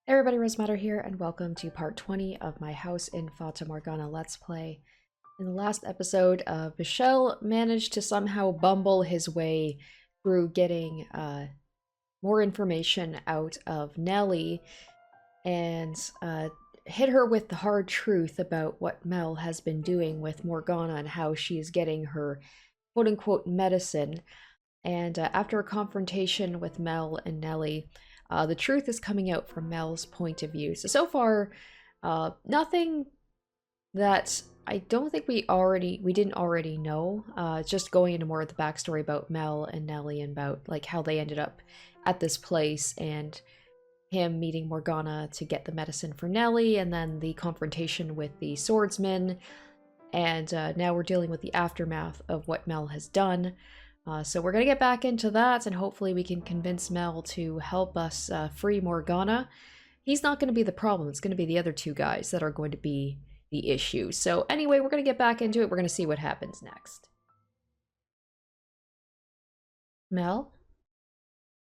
Everybody, Rosematter here, and welcome to part 20 of my House in Fata Morgana Let's Play. In the last episode, Michel managed to somehow bumble his way through getting more information out of Nelly and hit her with the hard truth about what Mel has been doing with Morgana and how she is getting her quote-unquote medicine. And after a confrontation with Mel and Nelly, the truth is coming out from Mel's point of view. So far, nothing that I don't think we didn't already know. Just going into more of the backstory about Mel and Nelly and about like how they ended up at this place and him meeting Morgana to get the medicine for Nelly, and then the confrontation with the swordsman. And now we're dealing with the aftermath of what Mel has done. So we're going to get back into that, and hopefully we can convince Mel to help us free Morgana. He's not going to be the problem. It's going to be the other two guys that are going to be the issue. So anyway, we're going to get back into it. We're going to see what happens next. Mel?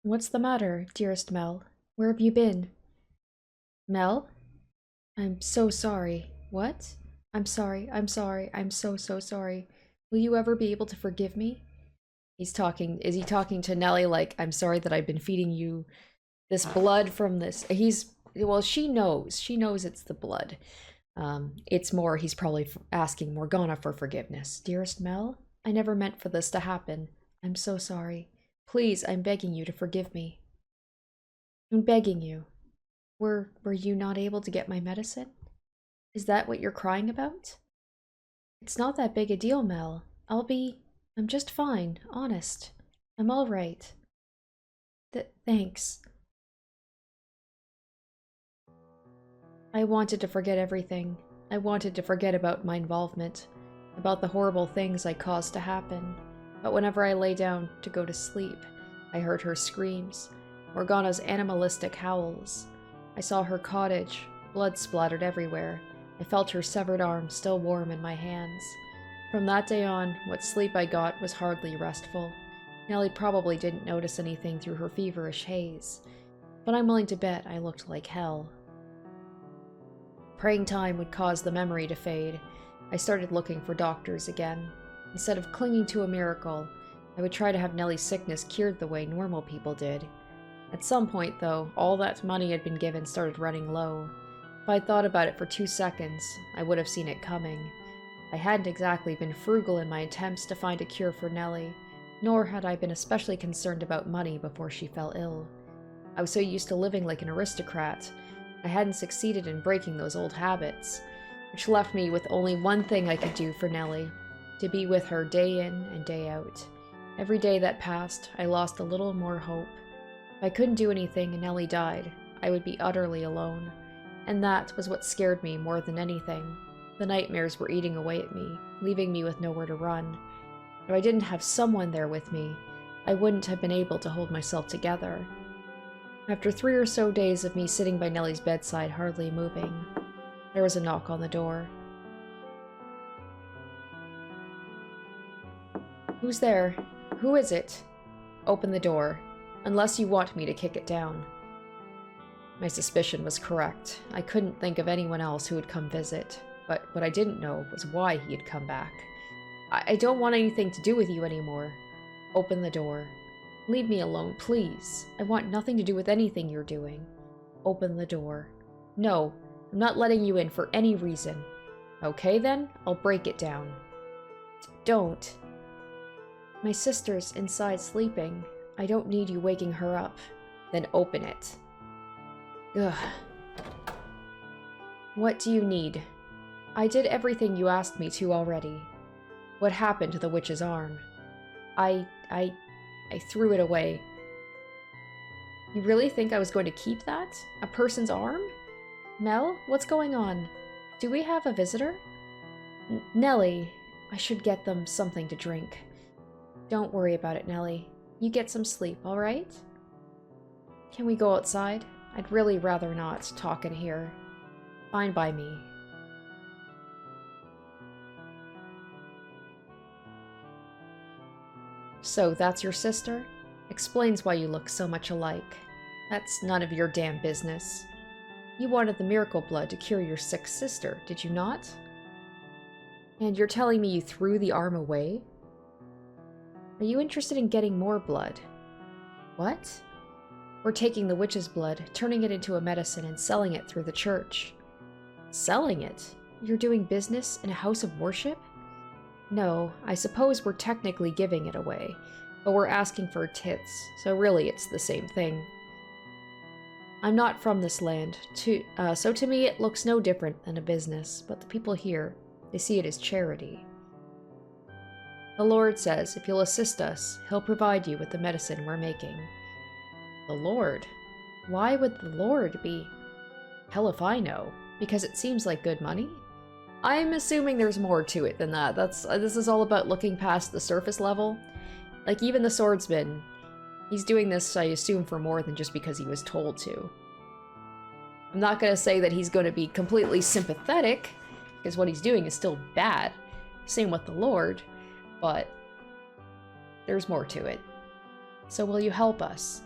What's the matter, dearest Mel? Where have you been? Mel? I'm so sorry. What? I'm sorry. I'm so sorry. Will you ever be able to forgive me? Is he talking to Nelly like, I'm sorry that I've been feeding you this blood from this? Well, she knows it's the blood. It's more, he's probably asking Morgana for forgiveness. Dearest Mel, I never meant for this to happen. I'm so sorry. Please, I'm begging you to forgive me. I'm begging you. Were you not able to get my medicine? Is that what you're crying about? It's not that big a deal, Mel. I'm just fine, honest. I'm all right. Thanks. I wanted to forget everything. I wanted to forget about my involvement, about the horrible things I caused to happen. But whenever I lay down to go to sleep, I heard her screams, Morgana's animalistic howls. I saw her cottage, blood splattered everywhere. I felt her severed arm still warm in my hands. From that day on, what sleep I got was hardly restful. Nelly probably didn't notice anything through her feverish haze, but I'm willing to bet I looked like hell. Praying time would cause the memory to fade. I started looking for doctors again. Instead of clinging to a miracle, I would try to have Nelly's sickness cured the way normal people did. At some point, though, all that money had been given started running low. If I'd thought about it for 2 seconds, I would have seen it coming. I hadn't exactly been frugal in my attempts to find a cure for Nelly, nor had I been especially concerned about money before she fell ill. I was so used to living like an aristocrat, I hadn't succeeded in breaking those old habits, which left me with only one thing I could do for Nelly, to be with her day in and day out. Every day that passed, I lost a little more hope. If I couldn't do anything and Nelly died, I would be utterly alone, and that was what scared me more than anything. The nightmares were eating away at me, leaving me with nowhere to run. If I didn't have someone there with me, I wouldn't have been able to hold myself together. After 3 or so days of me sitting by Nelly's bedside, hardly moving, there was a knock on the door. Who's there? Who is it? Open the door, unless you want me to kick it down. My suspicion was correct. I couldn't think of anyone else who would come visit. But what I didn't know was why he had come back. I don't want anything to do with you anymore. Open the door. Leave me alone, please. I want nothing to do with anything you're doing. Open the door. No, I'm not letting you in for any reason. Okay then, I'll break it down. Don't. My sister's inside sleeping. I don't need you waking her up. Then open it. Ugh. What do you need? I did everything you asked me to already. What happened to the witch's arm? I threw it away. You really think I was going to keep that? A person's arm? Mel, what's going on? Do we have a visitor? Nelly, I should get them something to drink. Don't worry about it, Nelly. You get some sleep, alright? Can we go outside? I'd really rather not talk in here. Fine by me. So, that's your sister? Explains why you look so much alike. That's none of your damn business. You wanted the miracle blood to cure your sick sister, did you not? And you're telling me you threw the arm away? Are you interested in getting more blood? What? We're taking the witch's blood, turning it into a medicine, and selling it through the church. Selling it? You're doing business in a house of worship? No, I suppose we're technically giving it away, but we're asking for tithes, so really it's the same thing. I'm not from this land, so to me it looks no different than a business, but the people here, they see it as charity. The Lord says if you'll assist us, he'll provide you with the medicine we're making. The Lord? Why would the Lord be? Hell if I know, because it seems like good money? I'm assuming there's more to it than that. This is all about looking past the surface level. Like, even the swordsman, he's doing this, I assume, for more than just because he was told to. I'm not going to say that he's going to be completely sympathetic, because what he's doing is still bad. Same with the Lord, but there's more to it. So will you help us?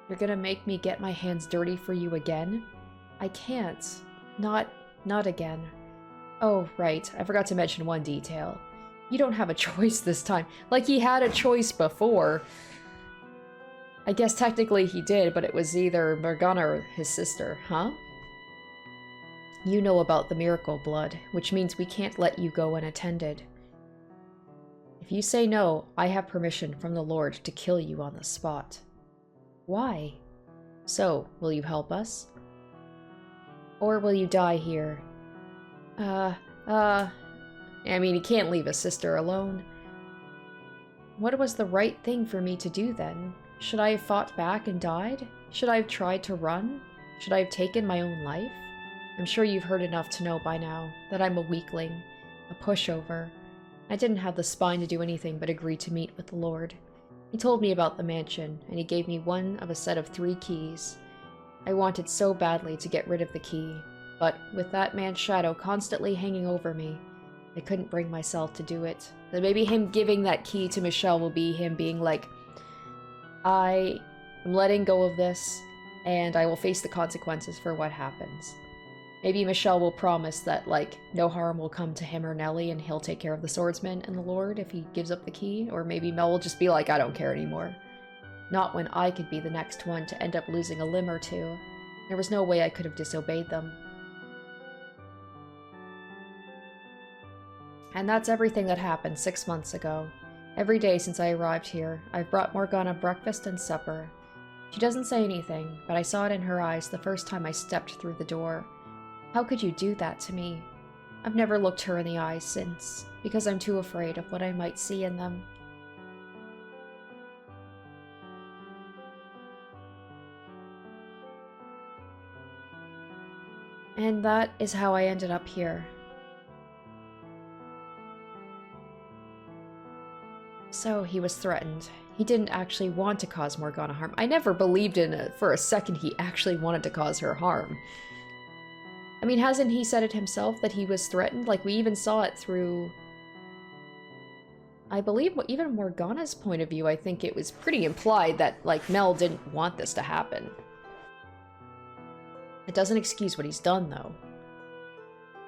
You're going to make me get my hands dirty for you again? I can't. Not again. Oh, right. I forgot to mention one detail. You don't have a choice this time. Like, he had a choice before. I guess technically he did, but it was either Morgana or his sister, huh? You know about the miracle blood, which means we can't let you go unattended. If you say no, I have permission from the Lord to kill you on the spot. Why? So, will you help us? Or will you die here? I mean, he can't leave his sister alone. What was the right thing for me to do then? Should I have fought back and died? Should I have tried to run? Should I have taken my own life? I'm sure you've heard enough to know by now that I'm a weakling, a pushover. I didn't have the spine to do anything but agree to meet with the Lord. He told me about the mansion, and he gave me one of a set of 3 keys. I wanted so badly to get rid of the key, but with that man's shadow constantly hanging over me, I couldn't bring myself to do it. Then maybe him giving that key to Michel will be him being like, I am letting go of this, and I will face the consequences for what happens. Maybe Michel will promise that, like, no harm will come to him or Nelly, and he'll take care of the swordsman and the Lord if he gives up the key, or maybe Mel will just be like, I don't care anymore. Not when I could be the next one to end up losing a limb or two. There was no way I could have disobeyed them. And that's everything that happened 6 months ago. Every day since I arrived here, I've brought Morgana breakfast and supper. She doesn't say anything, but I saw it in her eyes the first time I stepped through the door. How could you do that to me? I've never looked her in the eyes since, because I'm too afraid of what I might see in them. And that is how I ended up here. So he was threatened. He didn't actually want to cause Morgana harm. I never believed in it for a second he actually wanted to cause her harm. I mean, hasn't he said it himself that he was threatened? Like, we even saw it through, I believe, even Morgana's point of view. I think it was pretty implied that, like, Mel didn't want this to happen. It doesn't excuse what he's done, though.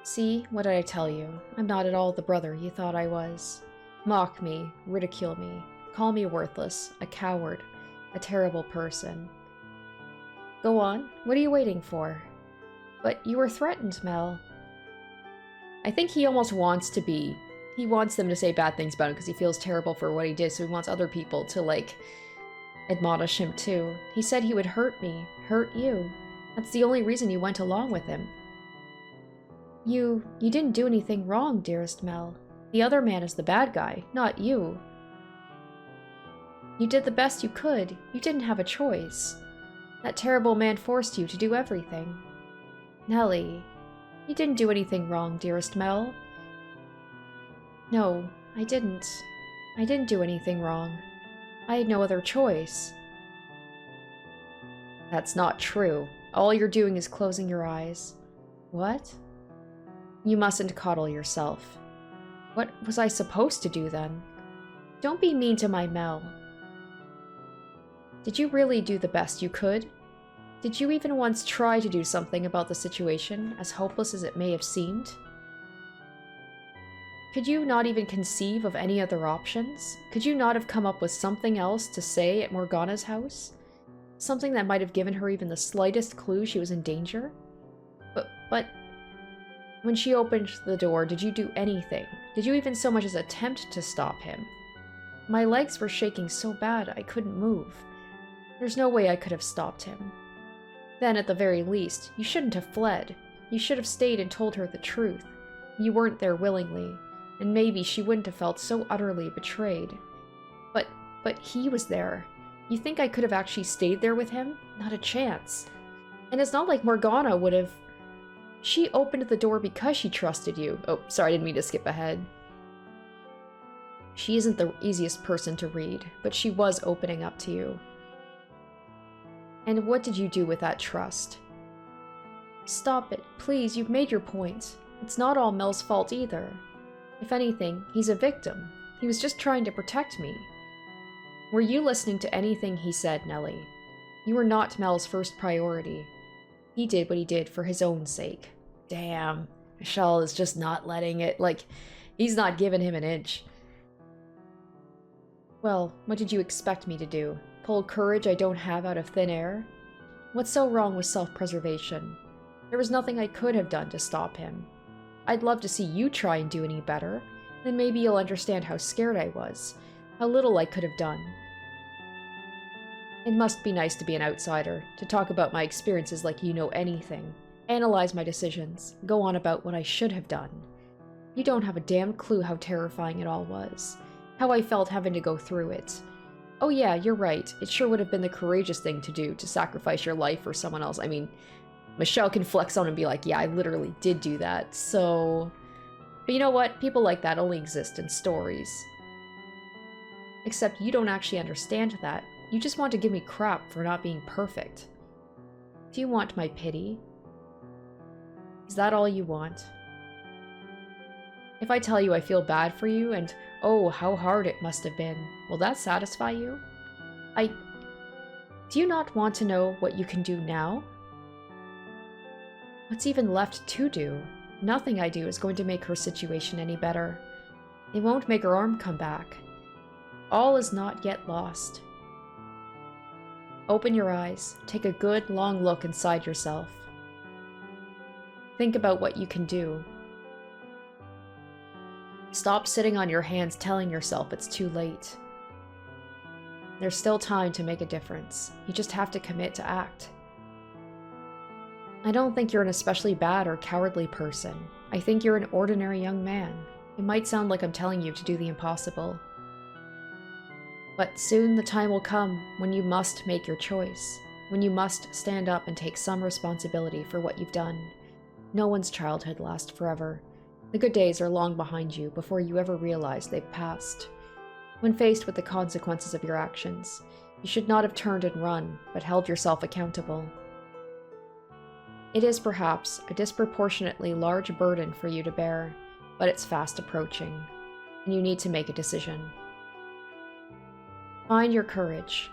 See, what did I tell you? I'm not at all the brother you thought I was. Mock me, ridicule me, call me worthless, a coward, a terrible person. Go on, what are you waiting for? But you were threatened, Mel. I think he almost wants to be. He wants them to say bad things about him because he feels terrible for what he did, so he wants other people to, like, admonish him too. He said he would hurt me, hurt you. That's the only reason you went along with him. You didn't do anything wrong, dearest Mel. The other man is the bad guy, not you. You did the best you could. You didn't have a choice. That terrible man forced you to do everything. Nelly, you didn't do anything wrong, dearest Mel. No, I didn't. I didn't do anything wrong. I had no other choice. That's not true. All you're doing is closing your eyes. What? You mustn't coddle yourself. What was I supposed to do then? Don't be mean to my Mel. Did you really do the best you could? Did you even once try to do something about the situation, as hopeless as it may have seemed? Could you not even conceive of any other options? Could you not have come up with something else to say at Morgana's house? Something that might have given her even the slightest clue she was in danger? But when she opened the door, did you do anything? Did you even so much as attempt to stop him? My legs were shaking so bad I couldn't move. There's no way I could have stopped him. Then, at the very least, you shouldn't have fled. You should have stayed and told her the truth. You weren't there willingly, and maybe she wouldn't have felt so utterly betrayed. But he was there. You think I could have actually stayed there with him? Not a chance. And it's not like Morgana would have... She opened the door because she trusted you. Oh, sorry, I didn't mean to skip ahead. She isn't the easiest person to read, but she was opening up to you. And what did you do with that trust? Stop it, please, you've made your point. It's not all Mel's fault either. If anything, he's a victim. He was just trying to protect me. Were you listening to anything he said, Nelly? You were not Mel's first priority. He did what he did for his own sake. Damn, Michel is just not letting it, like, he's not giving him an inch. Well, what did you expect me to do? Pull courage I don't have out of thin air? What's so wrong with self-preservation? There was nothing I could have done to stop him. I'd love to see you try and do any better. Then maybe you'll understand how scared I was. How little I could have done. It must be nice to be an outsider, to talk about my experiences like you know anything. Analyze my decisions, go on about what I should have done. You don't have a damn clue how terrifying it all was. How I felt having to go through it. Oh yeah, you're right. It sure would have been the courageous thing to do, to sacrifice your life for someone else. I mean, Michel can flex on and be like, yeah, I literally did do that, so... But you know what? People like that only exist in stories. Except you don't actually understand that. You just want to give me crap for not being perfect. Do you want my pity? Is that all you want? If I tell you I feel bad for you and, oh, how hard it must have been, will that satisfy you? Do you not want to know what you can do now? What's even left to do? Nothing I do is going to make her situation any better. It won't make her arm come back. All is not yet lost. Open your eyes. Take a good, long look inside yourself. Think about what you can do. Stop sitting on your hands telling yourself it's too late. There's still time to make a difference. You just have to commit to act. I don't think you're an especially bad or cowardly person. I think you're an ordinary young man. It might sound like I'm telling you to do the impossible. But soon the time will come when you must make your choice. When you must stand up and take some responsibility for what you've done. No one's childhood lasts forever. The good days are long behind you before you ever realize they've passed. When faced with the consequences of your actions, you should not have turned and run, but held yourself accountable. It is perhaps a disproportionately large burden for you to bear, but it's fast approaching, and you need to make a decision. Find your courage.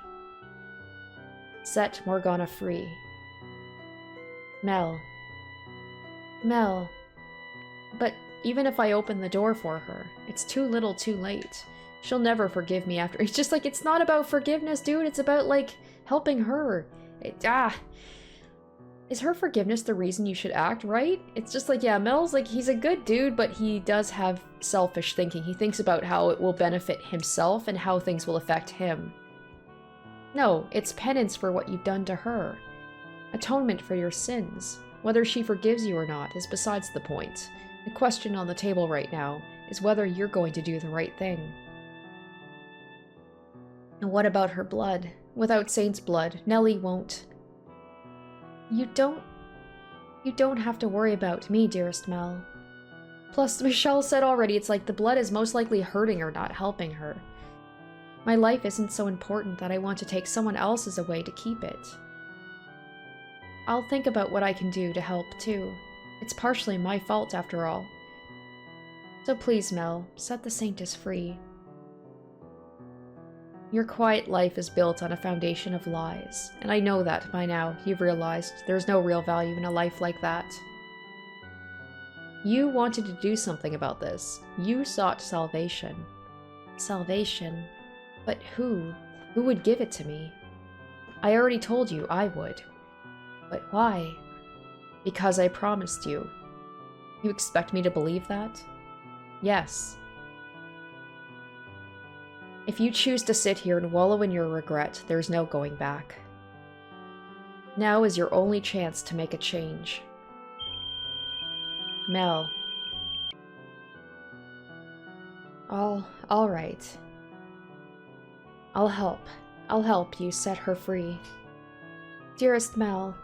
Set Morgana free. Mel. Mel. But even if I open the door for her, it's too little too late. She'll never forgive me after. It's just like, it's not about forgiveness, dude. It's about, like, helping her. Is her forgiveness the reason you should act, right? It's just like, yeah, Mel's like, he's a good dude, but he does have selfish thinking. He thinks about how it will benefit himself and how things will affect him. No, it's penance for what you've done to her. Atonement for your sins. Whether she forgives you or not is besides the point. The question on the table right now is whether you're going to do the right thing. And what about her blood? Without Saint's blood, Nelly won't. You don't have to worry about me, dearest Mel. Plus, Michel said already, it's like the blood is most likely hurting her, not helping her. My life isn't so important that I want to take someone else's away to keep it. I'll think about what I can do to help, too. It's partially my fault, after all. So please, Mel, set the Saintess free. Your quiet life is built on a foundation of lies, and I know that by now. You've realized there's no real value in a life like that. You wanted to do something about this. You sought salvation. Salvation? But who? Who would give it to me? I already told you I would. But why? Because I promised you. You expect me to believe that? Yes. If you choose to sit here and wallow in your regret, there's no going back. Now is your only chance to make a change. Mel. All right. I'll help. I'll help you set her free. Dearest Mel,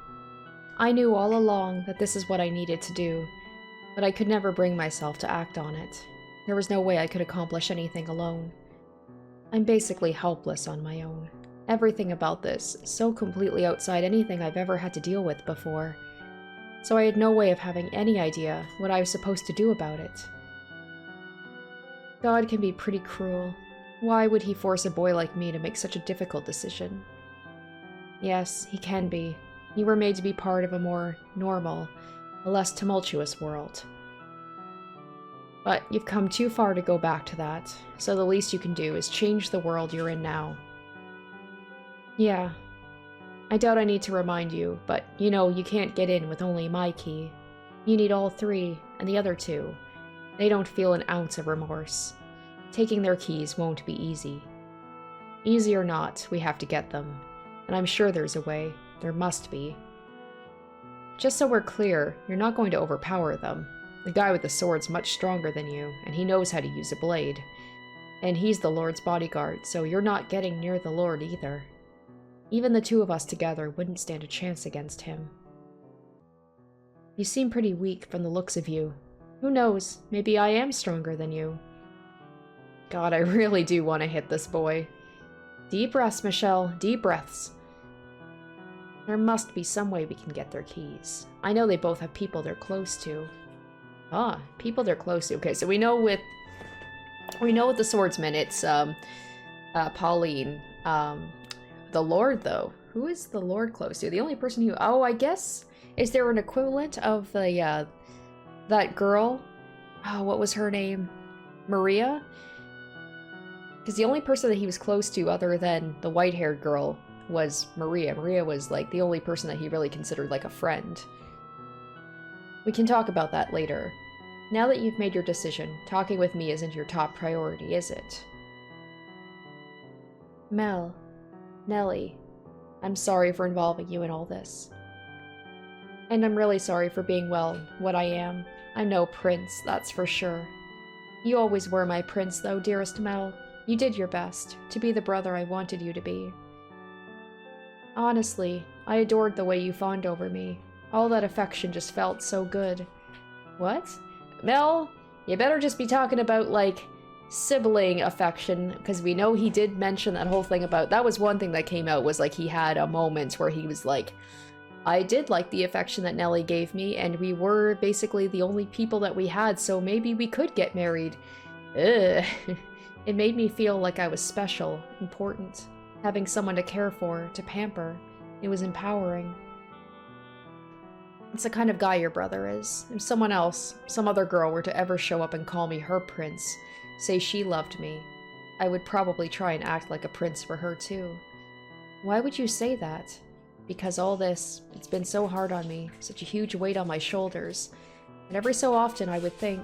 I knew all along that this is what I needed to do, but I could never bring myself to act on it. There was no way I could accomplish anything alone. I'm basically helpless on my own. Everything about this is so completely outside anything I've ever had to deal with before, so I had no way of having any idea what I was supposed to do about it. God can be pretty cruel. Why would he force a boy like me to make such a difficult decision? Yes, he can be. You were made to be part of a more normal, a less tumultuous world. But you've come too far to go back to that, so the least you can do is change the world you're in now. Yeah. I doubt I need to remind you, but you know you can't get in with only my key. You need all three, and the other two. They don't feel an ounce of remorse. Taking their keys won't be easy. Easy or not, we have to get them. And I'm sure there's a way. There must be. Just so we're clear, you're not going to overpower them. The guy with the sword's much stronger than you, and he knows how to use a blade. And he's the Lord's bodyguard, so you're not getting near the Lord either. Even the two of us together wouldn't stand a chance against him. You seem pretty weak from the looks of you. Who knows, maybe I am stronger than you. God, I really do want to hit this boy. Deep breaths, Michel, deep breaths. There must be some way we can get their keys. I know they both have people they're close to. Ah, people they're close to. Okay, so we know with the swordsman, it's Pauline. The Lord, though. Who is the Lord close to? The only person who... Oh, I guess... Is there an equivalent of the, that girl? Oh, what was her name? Maria? Because the only person that he was close to other than the white-haired girl was Maria. Maria was, like, the only person that he really considered, like, a friend. We can talk about that later. Now that you've made your decision, talking with me isn't your top priority, is it? Mel. Nelly. I'm sorry for involving you in all this. And I'm really sorry for being, well, what I am. I'm no prince, that's for sure. You always were my prince, though, dearest Mel. You did your best, to be the brother I wanted you to be. Honestly, I adored the way you fawned over me. All that affection just felt so good. What? Mel, you better just be talking about, like, sibling affection, because we know he did mention that whole thing about... That was one thing that came out, was, like, he had a moment where he was like, I did like the affection that Nelly gave me, and we were basically the only people that we had, so maybe we could get married. Ugh. It made me feel like I was special, important, having someone to care for, to pamper. It was empowering. It's the kind of guy your brother is. If someone else, some other girl, were to ever show up and call me her prince, say she loved me, I would probably try and act like a prince for her too. Why would you say that? Because all this, it's been so hard on me, such a huge weight on my shoulders, and every so often I would think,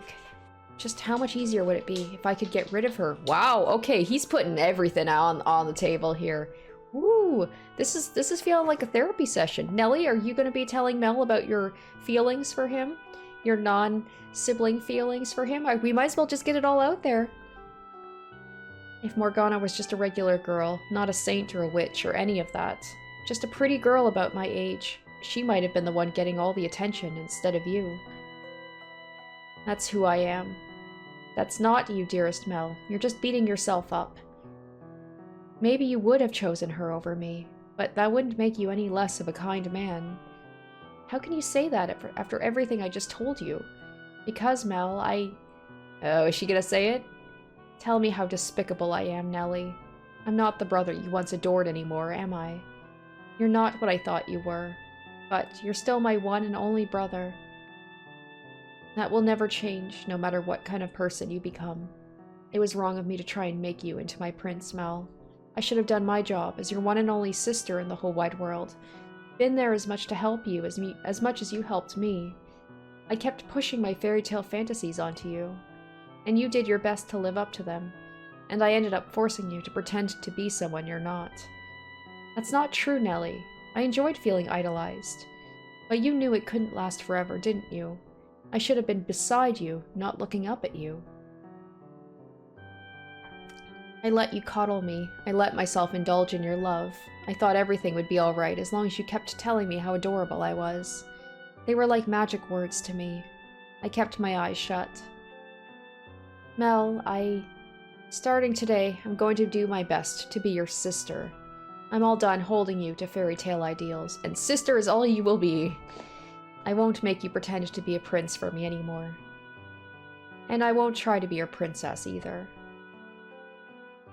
just how much easier would it be if I could get rid of her? Wow, okay, he's putting everything on the table here. Woo, this is feeling like a therapy session. Nelly, are you going to be telling Mel about your feelings for him? Your non-sibling feelings for him? We might as well just get it all out there. If Morgana was just a regular girl, not a saint or a witch or any of that, just a pretty girl about my age, she might have been the one getting all the attention instead of you. That's who I am. That's not you, dearest Mel. You're just beating yourself up. Maybe you would have chosen her over me, but that wouldn't make you any less of a kind man. How can you say that after everything I just told you? Because, Mel, Oh, is she gonna say it? Tell me how despicable I am, Nelly. I'm not the brother you once adored anymore, am I? You're not what I thought you were, but you're still my one and only brother. That will never change, no matter what kind of person you become. It was wrong of me to try and make you into my prince, Mel. I should have done my job as your one and only sister in the whole wide world. Been there as much to help you as much as you helped me. I kept pushing my fairy tale fantasies onto you, and you did your best to live up to them, and I ended up forcing you to pretend to be someone you're not. That's not true, Nelly. I enjoyed feeling idolized. But you knew it couldn't last forever, didn't you? I should have been beside you, not looking up at you. I let you coddle me. I let myself indulge in your love. I thought everything would be alright as long as you kept telling me how adorable I was. They were like magic words to me. I kept my eyes shut. Mel, starting today, I'm going to do my best to be your sister. I'm all done holding you to fairy tale ideals, and sister is all you will be. I won't make you pretend to be a prince for me anymore. And I won't try to be your princess either.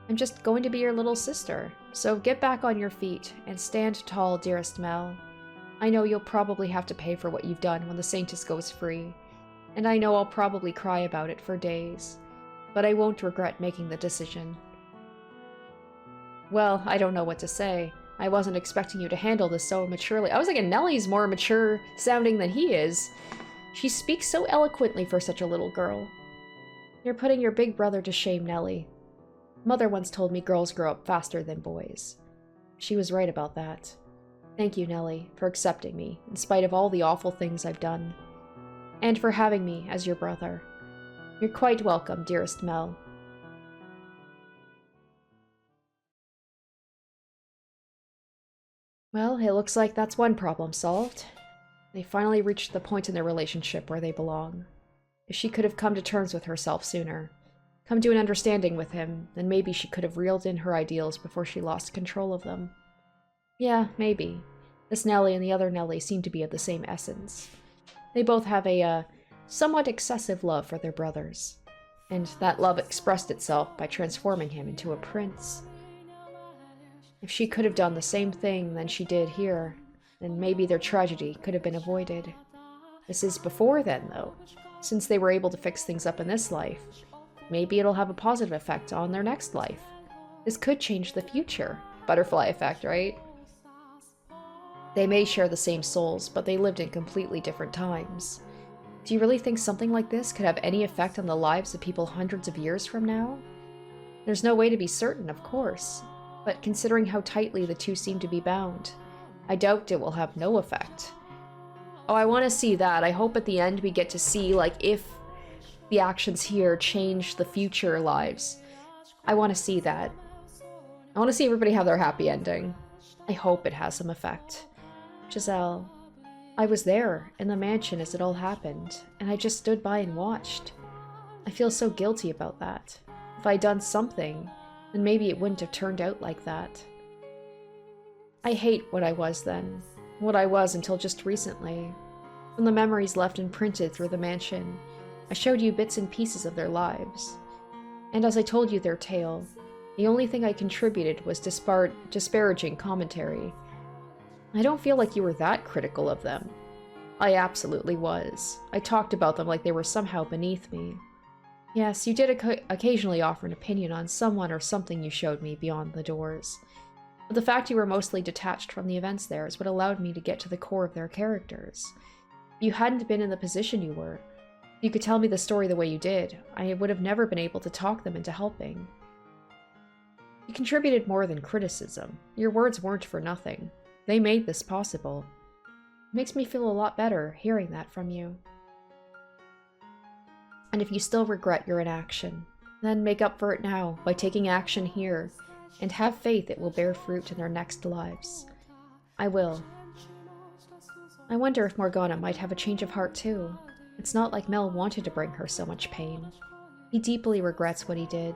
I'm just going to be your little sister, so get back on your feet and stand tall, dearest Mel. I know you'll probably have to pay for what you've done when the Saintess goes free, and I know I'll probably cry about it for days, but I won't regret making the decision. Well, I don't know what to say. I wasn't expecting you to handle this so maturely. I was thinking Nelly's more mature sounding than he is. She speaks so eloquently for such a little girl. You're putting your big brother to shame, Nelly. Mother once told me girls grow up faster than boys. She was right about that. Thank you, Nelly, for accepting me, in spite of all the awful things I've done. And for having me as your brother. You're quite welcome, dearest Mel. Well, it looks like that's one problem solved. They finally reached the point in their relationship where they belong. If she could have come to terms with herself sooner, come to an understanding with him, then maybe she could have reeled in her ideals before she lost control of them. Yeah, maybe. This Nelly and the other Nelly seem to be of the same essence. They both have a, somewhat excessive love for their brothers. And that love expressed itself by transforming him into a prince. If she could have done the same thing than she did here, then maybe their tragedy could have been avoided. This is before then, though. Since they were able to fix things up in this life, maybe it'll have a positive effect on their next life. This could change the future. Butterfly effect, right? They may share the same souls, but they lived in completely different times. Do you really think something like this could have any effect on the lives of people hundreds of years from now? There's no way to be certain, of course, but considering how tightly the two seem to be bound, I doubt it will have no effect. Oh, I want to see that. I hope at the end we get to see, like, if the actions here change the future lives. I want to see that. I want to see everybody have their happy ending. I hope it has some effect. Giselle, I was there in the mansion as it all happened, and I just stood by and watched. I feel so guilty about that. If I'd done something, then maybe it wouldn't have turned out like that. I hate what I was then, what I was until just recently. From the memories left imprinted through the mansion, I showed you bits and pieces of their lives. And as I told you their tale, the only thing I contributed was disparaging commentary. I don't feel like you were that critical of them. I absolutely was. I talked about them like they were somehow beneath me. Yes, you did occasionally offer an opinion on someone or something you showed me beyond the doors. But the fact you were mostly detached from the events there is what allowed me to get to the core of their characters. If you hadn't been in the position you were, if you could tell me the story the way you did, I would have never been able to talk them into helping. You contributed more than criticism. Your words weren't for nothing. They made this possible. It makes me feel a lot better hearing that from you. And if you still regret your inaction, then make up for it now by taking action here, and have faith it will bear fruit in their next lives. I will. I wonder if Morgana might have a change of heart too. It's not like Mel wanted to bring her so much pain. He deeply regrets what he did,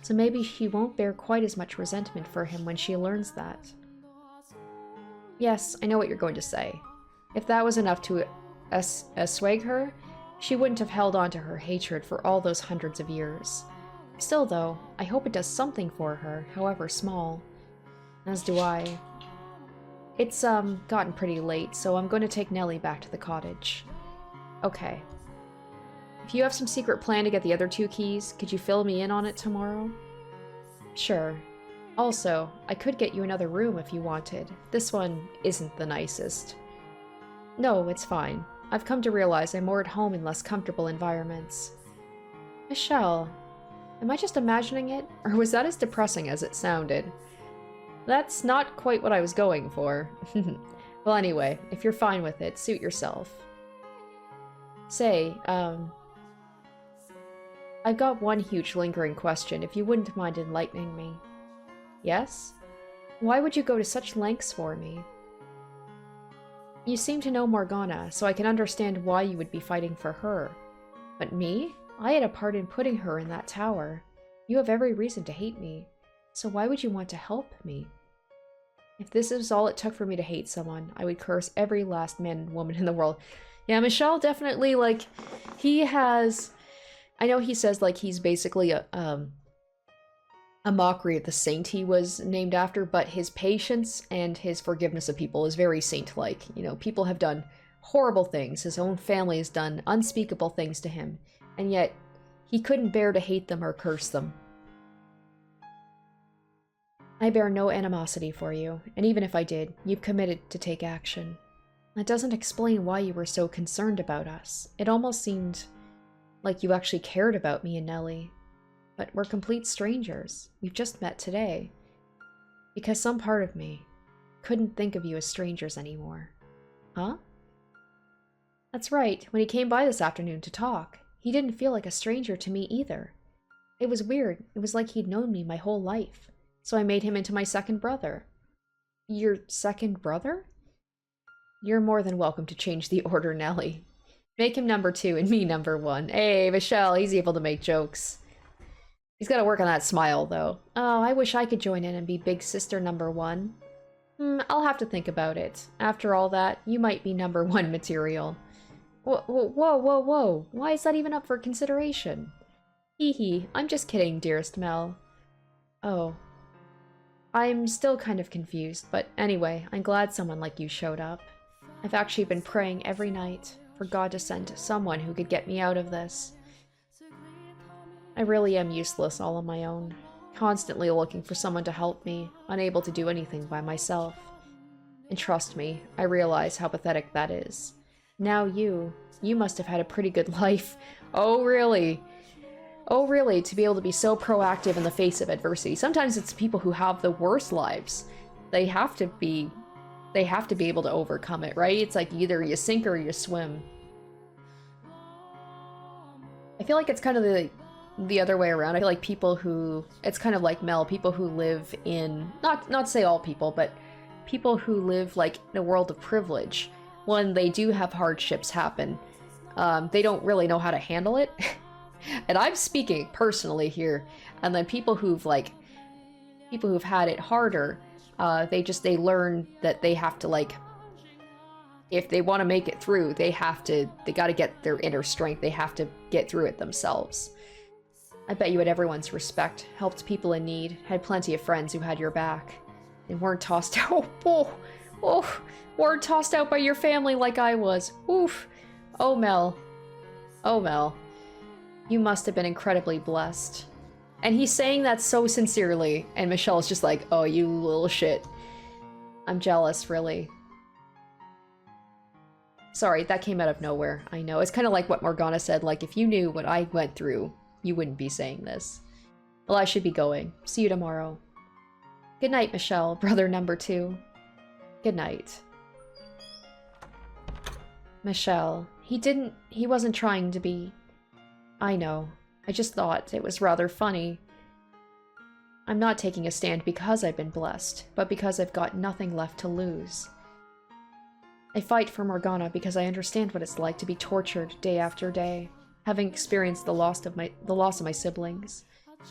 so maybe she won't bear quite as much resentment for him when she learns that. Yes, I know what you're going to say. If that was enough to assuage her, she wouldn't have held on to her hatred for all those hundreds of years. Still though, I hope it does something for her, however small. As do I. It's, gotten pretty late, so I'm going to take Nelly back to the cottage. Okay. If you have some secret plan to get the other 2 keys, could you fill me in on it tomorrow? Sure. Also, I could get you another room if you wanted. This one isn't the nicest. No, it's fine. I've come to realize I'm more at home in less comfortable environments. Michel, am I just imagining it? Or was that as depressing as it sounded? That's not quite what I was going for. Well, anyway, if you're fine with it, suit yourself. Say, I've got one huge lingering question, if you wouldn't mind enlightening me. Yes? Why would you go to such lengths for me? You seem to know Morgana, so I can understand why you would be fighting for her. But me? I had a part in putting her in that tower. You have every reason to hate me. So why would you want to help me? If this is all it took for me to hate someone, I would curse every last man and woman in the world. Yeah, Michel definitely, like, he has... I know he says, like, he's basically a mockery of the saint he was named after, but his patience and his forgiveness of people is very saint-like. You know, people have done horrible things. His own family has done unspeakable things to him, and yet he couldn't bear to hate them or curse them. I bear no animosity for you, and even if I did, you've committed to take action. That doesn't explain why you were so concerned about us. It almost seemed like you actually cared about me and Nelly. But we're complete strangers. We've just met today. Because some part of me couldn't think of you as strangers anymore. Huh? That's right. When he came by this afternoon to talk, he didn't feel like a stranger to me either. It was weird. It was like he'd known me my whole life. So I made him into my second brother. Your second brother? You're more than welcome to change the order, Nelly. Make him number 2 and me number 1. Hey, Michel, he's able to make jokes. He's got to work on that smile, though. Oh, I wish I could join in and be big sister number 1. I'll have to think about it. After all that, you might be number 1 material. Whoa, whoa, whoa, whoa. Why is that even up for consideration? Hee hee, I'm just kidding, dearest Mel. Oh. I'm still kind of confused, but anyway, I'm glad someone like you showed up. I've actually been praying every night for God to send someone who could get me out of this. I really am useless all on my own, constantly looking for someone to help me, unable to do anything by myself. And trust me, I realize how pathetic that is. Now you must have had a pretty good life. Oh really? Oh really, to be able to be so proactive in the face of adversity. Sometimes it's people who have the worst lives. They have to be able to overcome it, right? It's like either you sink or you swim. I feel like it's kind of the other way around. I feel like people who, it's kind of like Mel, people who live in, not to say all people, but people who live like in a world of privilege, when they do have hardships happen, they don't really know how to handle it. And I'm speaking personally here. And then people who've had it harder, they learn that they have to, like, if they want to make it through, they got to get their inner strength. They have to get through it themselves. I bet you had everyone's respect, helped people in need, had plenty of friends who had your back, and weren't tossed out. Weren't tossed out by your family like I was. Oof. Oh, Mel. Oh, Mel. You must have been incredibly blessed. And he's saying that so sincerely, and Michelle's just like, oh, you little shit. I'm jealous, really. Sorry, that came out of nowhere. I know. It's kind of like what Morgana said, like, if you knew what I went through, you wouldn't be saying this. Well, I should be going. See you tomorrow. Good night, Michel, brother number 2. Good night. Michel, he wasn't trying to be... I know. I just thought it was rather funny. I'm not taking a stand because I've been blessed, but because I've got nothing left to lose. I fight for Morgana because I understand what it's like to be tortured day after day, having experienced the loss of my siblings.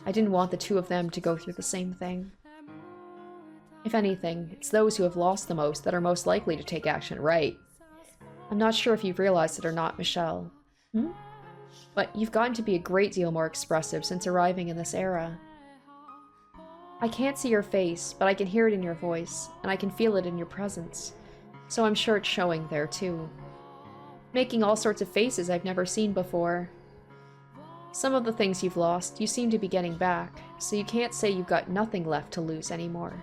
I didn't want the 2 of them to go through the same thing. If anything, it's those who have lost the most that are most likely to take action, right? I'm not sure if you've realized it or not, Michel. But you've gotten to be a great deal more expressive since arriving in this era. I can't see your face, but I can hear it in your voice, and I can feel it in your presence. So I'm sure it's showing there, too. Making all sorts of faces I've never seen before. Some of the things you've lost, you seem to be getting back, so you can't say you've got nothing left to lose anymore.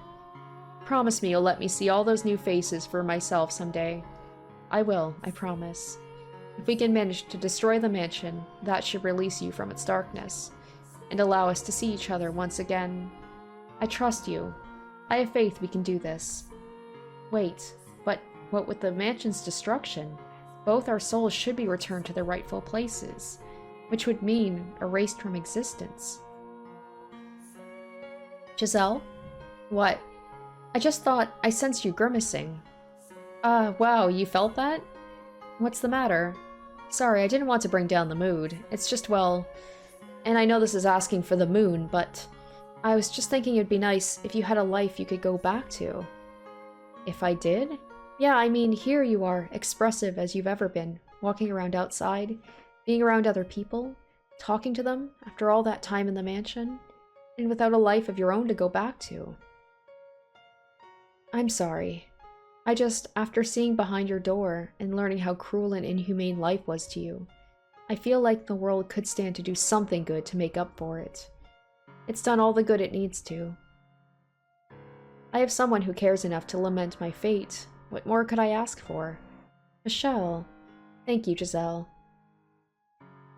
Promise me you'll let me see all those new faces for myself someday. I will, I promise. If we can manage to destroy the mansion, that should release you from its darkness, and allow us to see each other once again. I trust you. I have faith we can do this. Wait, but what with the mansion's destruction? Both our souls should be returned to their rightful places, which would mean erased from existence. Giselle? What? I just thought I sensed you grimacing. Wow, you felt that? What's the matter? Sorry, I didn't want to bring down the mood. It's just, well... And I know this is asking for the moon, but... I was just thinking it'd be nice if you had a life you could go back to. If I did? Yeah, I mean, here you are, expressive as you've ever been, walking around outside, being around other people, talking to them after all that time in the mansion, and without a life of your own to go back to. I'm sorry. After seeing behind your door and learning how cruel and inhumane life was to you, I feel like the world could stand to do something good to make up for it. It's done all the good it needs to. I have someone who cares enough to lament my fate. What more could I ask for? Michel. Thank you, Giselle.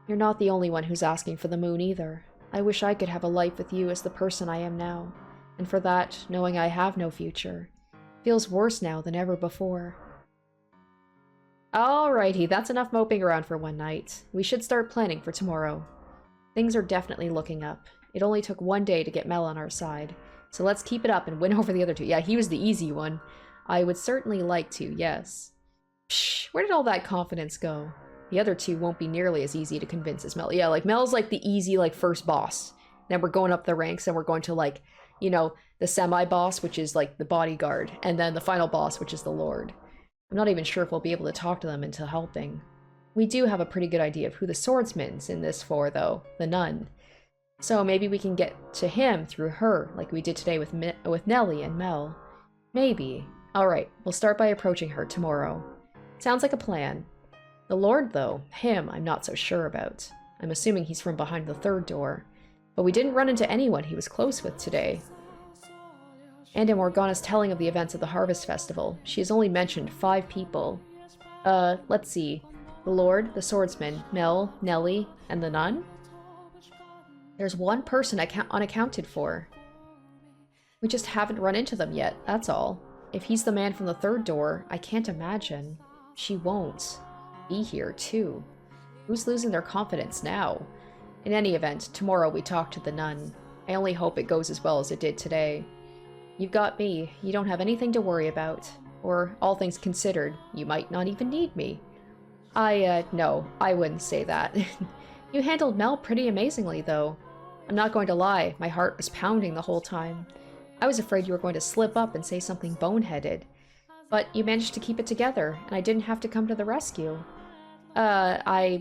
You're not the only one who's asking for the moon either. I wish I could have a life with you as the person I am now, and for that, knowing I have no future, feels worse now than ever before. Alrighty, that's enough moping around for one night. We should start planning for tomorrow. Things are definitely looking up. It only took one day to get Mel on our side, so let's keep it up and win over the other two. Yeah, he was the easy one. I would certainly like to, yes. Psh, where did all that confidence go? The other two won't be nearly as easy to convince as Mel. Yeah, like, Mel's like the easy, like, first boss. Then we're going up the ranks and we're going to, like, you know, the semi-boss, which is, like, the bodyguard. And then the final boss, which is the lord. I'm not even sure if we'll be able to talk to them into helping. We do have a pretty good idea of who the swordsman's in this for, though. The nun. So maybe we can get to him through her, like we did today with Nelly and Mel. Maybe. Alright, we'll start by approaching her tomorrow. Sounds like a plan. The Lord, though, him I'm not so sure about. I'm assuming he's from behind the third door. But we didn't run into anyone he was close with today. And in Morgana's telling of the events of the Harvest Festival, she has only mentioned 5 people. Let's see. The Lord, the swordsman, Mel, Nelly, and the nun? There's one person unaccounted for. We just haven't run into them yet, that's all. If he's the man from the third door, I can't imagine. She won't be here, too. Who's losing their confidence now? In any event, tomorrow we talk to the nun. I only hope it goes as well as it did today. You've got me. You don't have anything to worry about. Or, all things considered, you might not even need me. No, I wouldn't say that. You handled Mel pretty amazingly, though. I'm not going to lie, my heart was pounding the whole time. I was afraid you were going to slip up and say something boneheaded. But you managed to keep it together, and I didn't have to come to the rescue. I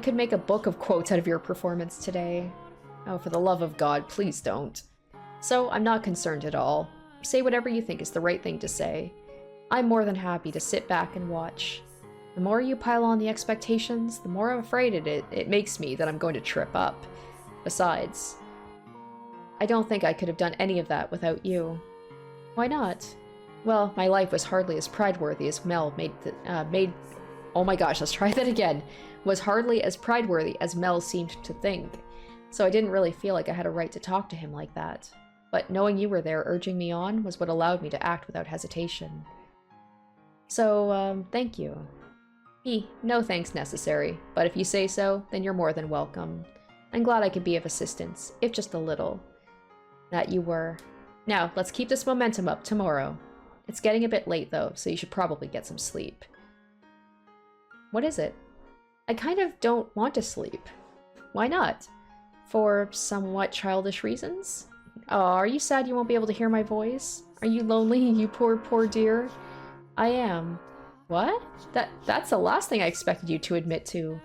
could make a book of quotes out of your performance today. Oh, for the love of God, please don't. So, I'm not concerned at all. Say whatever you think is the right thing to say. I'm more than happy to sit back and watch. The more you pile on the expectations, the more I'm afraid it makes me that I'm going to trip up. Besides, I don't think I could have done any of that without you. Why not? Well, my life was hardly as pride-worthy as Mel oh my gosh, let's try that again. Was hardly as pride-worthy as Mel seemed to think. So I didn't really feel like I had a right to talk to him like that. But knowing you were there urging me on was what allowed me to act without hesitation. So, thank you. No thanks necessary, but if you say so, then you're more than welcome. I'm glad I could be of assistance, if just a little. That you were. Now, let's keep this momentum up tomorrow. It's getting a bit late, though, so you should probably get some sleep. What is it? I kind of don't want to sleep. Why not? For somewhat childish reasons? Oh, are you sad you won't be able to hear my voice? Are you lonely, you poor, poor dear? I am. What? That's the last thing I expected you to admit to.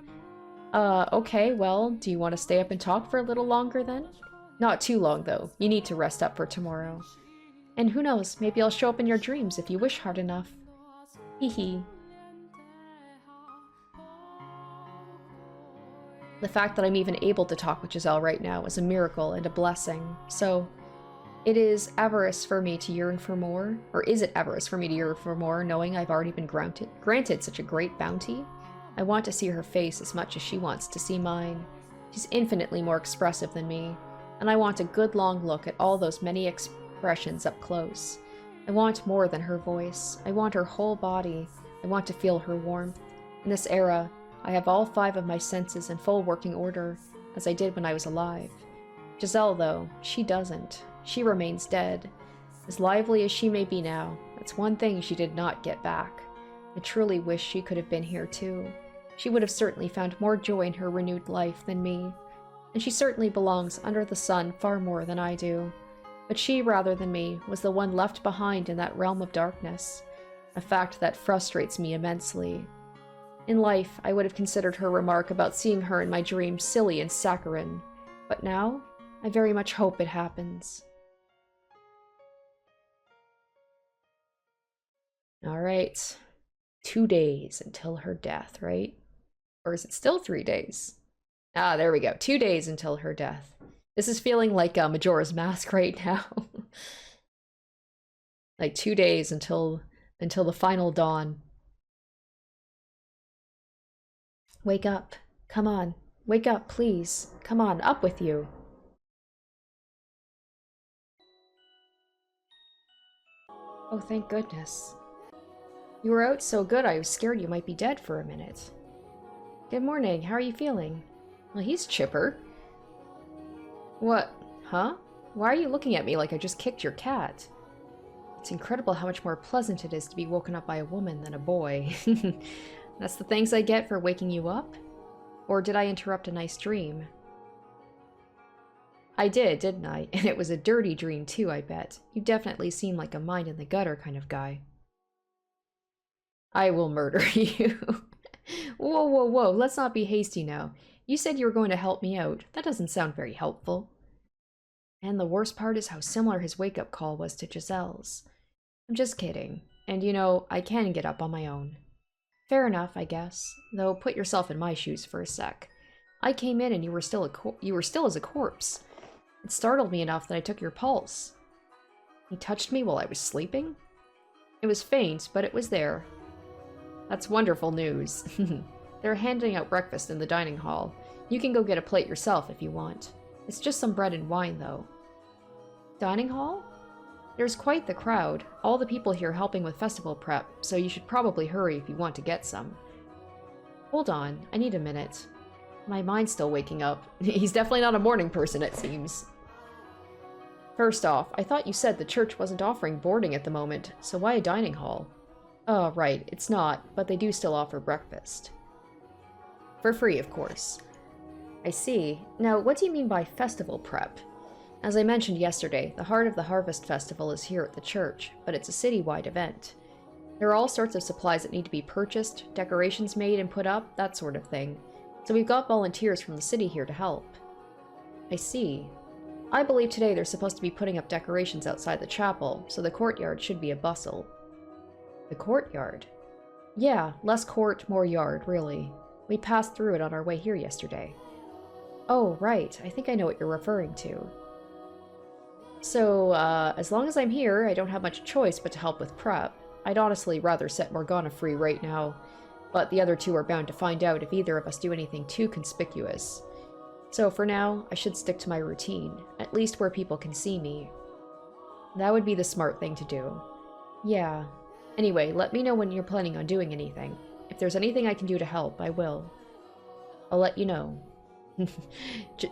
Okay, well, do you want to stay up and talk for a little longer then? Not too long, though. You need to rest up for tomorrow. And who knows, maybe I'll show up in your dreams if you wish hard enough. Hee hee. The fact that I'm even able to talk with Giselle right now is a miracle and a blessing, so it is avarice for me to yearn for more, or is it avarice for me to yearn for more, knowing I've already been granted such a great bounty? I want to see her face as much as she wants to see mine. She's infinitely more expressive than me, and I want a good long look at all those many expressions up close. I want more than her voice. I want her whole body. I want to feel her warmth. In this era, I have all 5 of my senses in full working order, as I did when I was alive. Giselle, though, she doesn't. She remains dead. As lively as she may be now, that's one thing she did not get back. I truly wish she could have been here too. She would have certainly found more joy in her renewed life than me. And she certainly belongs under the sun far more than I do. But she, rather than me, was the one left behind in that realm of darkness. A fact that frustrates me immensely. In life, I would have considered her remark about seeing her in my dreams silly and saccharine. But now, I very much hope it happens. Alright. 2 days until her death, right? Or is it still 3 days? Ah, there we go. 2 days until her death. This is feeling like Majora's Mask right now. Like 2 days until the final dawn. Wake up. Come on. Wake up, please. Come on, up with you. Oh, thank goodness. You were out so good I was scared you might be dead for a minute. Good morning, how are you feeling? Well, he's chipper. What? Huh? Why are you looking at me like I just kicked your cat? It's incredible how much more pleasant it is to be woken up by a woman than a boy. That's the thanks I get for waking you up? Or did I interrupt a nice dream? I did, didn't I? And it was a dirty dream too, I bet. You definitely seem like a mind-in-the-gutter kind of guy. I will murder you. Whoa, whoa, whoa, let's not be hasty now. You said you were going to help me out. That doesn't sound very helpful. And the worst part is how similar his wake-up call was to Giselle's. I'm just kidding. And you know, I can get up on my own. Fair enough, I guess. Though put yourself in my shoes for a sec. I came in and you were still as a corpse. It startled me enough that I took your pulse. He touched me while I was sleeping? It was faint, but it was there. That's wonderful news. They're handing out breakfast in the dining hall. You can go get a plate yourself if you want. It's just some bread and wine, though. Dining hall? There's quite the crowd. All the people here helping with festival prep, so you should probably hurry if you want to get some. Hold on, I need a minute. My mind's still waking up. He's definitely not a morning person, it seems. First off, I thought you said the church wasn't offering boarding at the moment, so why a dining hall? Oh, right, it's not, but they do still offer breakfast. For free, of course. I see. Now, what do you mean by festival prep? As I mentioned yesterday, the Heart of the Harvest Festival is here at the church, but it's a city-wide event. There are all sorts of supplies that need to be purchased, decorations made and put up, that sort of thing. So we've got volunteers from the city here to help. I see. I believe today they're supposed to be putting up decorations outside the chapel, so the courtyard should be a bustle. The courtyard? Yeah, less court, more yard, really. We passed through it on our way here yesterday. Oh, right. I think I know what you're referring to. So, as long as I'm here, I don't have much choice but to help with prep. I'd honestly rather set Morgana free right now, but the other two are bound to find out if either of us do anything too conspicuous. So for now, I should stick to my routine, at least where people can see me. That would be the smart thing to do. Yeah. Anyway, let me know when you're planning on doing anything. If there's anything I can do to help, I will. I'll let you know.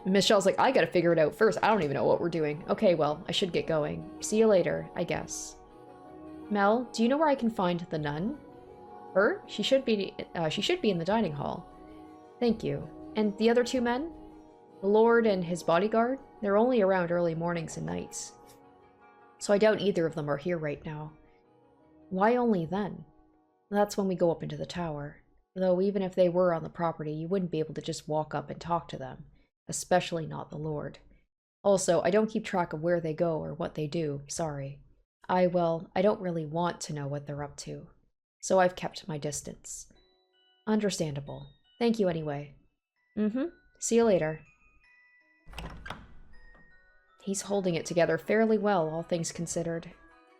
Michel's like, I gotta figure it out first. I don't even know what we're doing. Okay, well, I should get going. See you later, I guess. Mel, do you know where I can find the nun? Her? She should be in the dining hall. Thank you. And the other two men? The Lord and his bodyguard? They're only around early mornings and nights. So I doubt either of them are here right now. Why only then? That's when we go up into the tower. Though even if they were on the property, you wouldn't be able to just walk up and talk to them. Especially not the Lord. Also, I don't keep track of where they go or what they do, sorry. I don't really want to know what they're up to. So I've kept my distance. Understandable. Thank you anyway. See you later. He's holding it together fairly well, all things considered.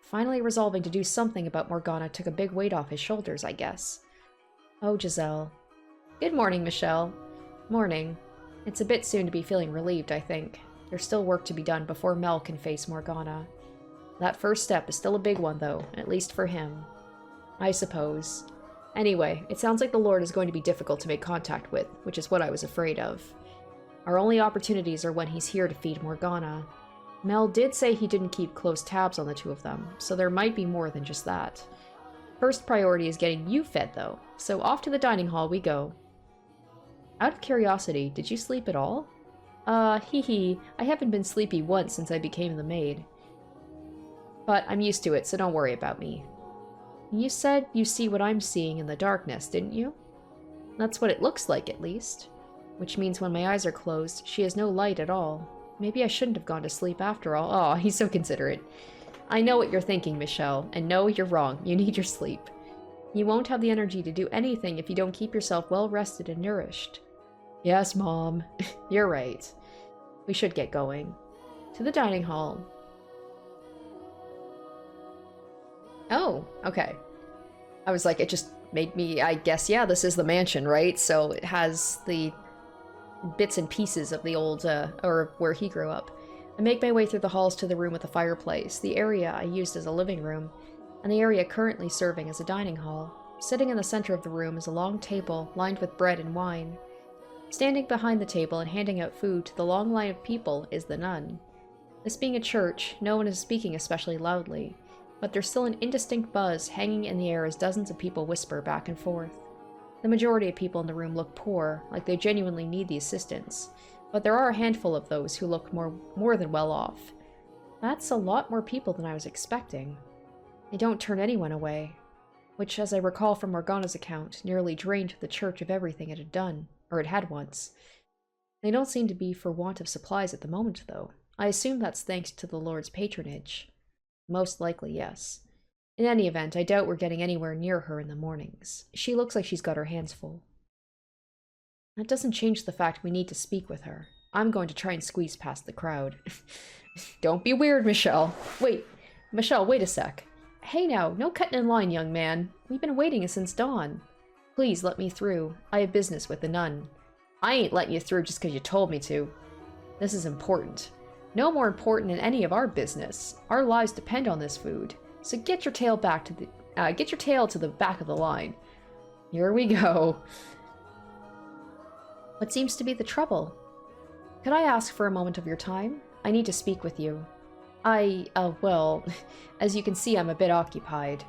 Finally resolving to do something about Morgana took a big weight off his shoulders, I guess. Oh, Giselle. Good morning, Michel. Morning. It's a bit soon to be feeling relieved, I think. There's still work to be done before Mel can face Morgana. That first step is still a big one, though, at least for him. I suppose. Anyway, it sounds like the Lord is going to be difficult to make contact with, which is what I was afraid of. Our only opportunities are when he's here to feed Morgana. Mel did say he didn't keep close tabs on the two of them, so there might be more than just that. First priority is getting you fed, though, so off to the dining hall we go. Out of curiosity, did you sleep at all? Hee, I haven't been sleepy once since I became the maid. But I'm used to it, so don't worry about me. You said you see what I'm seeing in the darkness, didn't you? That's what it looks like, at least. Which means when my eyes are closed, she has no light at all. Maybe I shouldn't have gone to sleep after all. Aw, he's so considerate. I know what you're thinking, Michel, and no, you're wrong. You need your sleep. You won't have the energy to do anything if you don't keep yourself well rested and nourished. Yes, Mom. You're right. We should get going. To the dining hall. Oh, okay. I was like, it just made me, I guess, yeah, this is the mansion, right? So it has the bits and pieces of the old, or where he grew up. I make my way through the halls to the room with the fireplace, the area I used as a living room, and the area currently serving as a dining hall. Sitting in the center of the room is a long table lined with bread and wine. Standing behind the table and handing out food to the long line of people is the nun. This being a church, no one is speaking especially loudly, but there's still an indistinct buzz hanging in the air as dozens of people whisper back and forth. The majority of people in the room look poor, like they genuinely need the assistance, but there are a handful of those who look more than well off. That's a lot more people than I was expecting. They don't turn anyone away, which, as I recall from Morgana's account, nearly drained the church of everything it had done, or it had once. They don't seem to be for want of supplies at the moment, though. I assume that's thanks to the Lord's patronage. Most likely, yes. In any event, I doubt we're getting anywhere near her in the mornings. She looks like she's got her hands full. That doesn't change the fact we need to speak with her. I'm going to try and squeeze past the crowd. Don't be weird, Michel. Michel, wait a sec. Hey now, no cutting in line, young man. We've been waiting since dawn. Please let me through. I have business with the nun. I ain't letting you through just because you told me to. This is important. No more important than any of our business. Our lives depend on this food. So get your tail to the back of the line. Here we go. What seems to be the trouble? Could I ask for a moment of your time? I need to speak with you. Well, as you can see, I'm a bit occupied.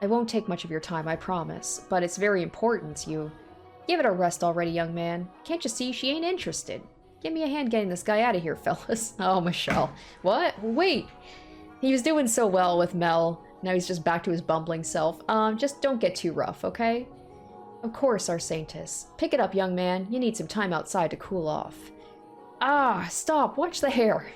I won't take much of your time, I promise, but it's very important you... Give it a rest already, young man. Can't you see she ain't interested? Give me a hand getting this guy out of here, fellas. Oh, Michel. What? Wait! He was doing so well with Mel. Now he's just back to his bumbling self. Just don't get too rough, okay? Of course, Arsaintis. Pick it up, young man. You need some time outside to cool off. Ah, stop. Watch the hair.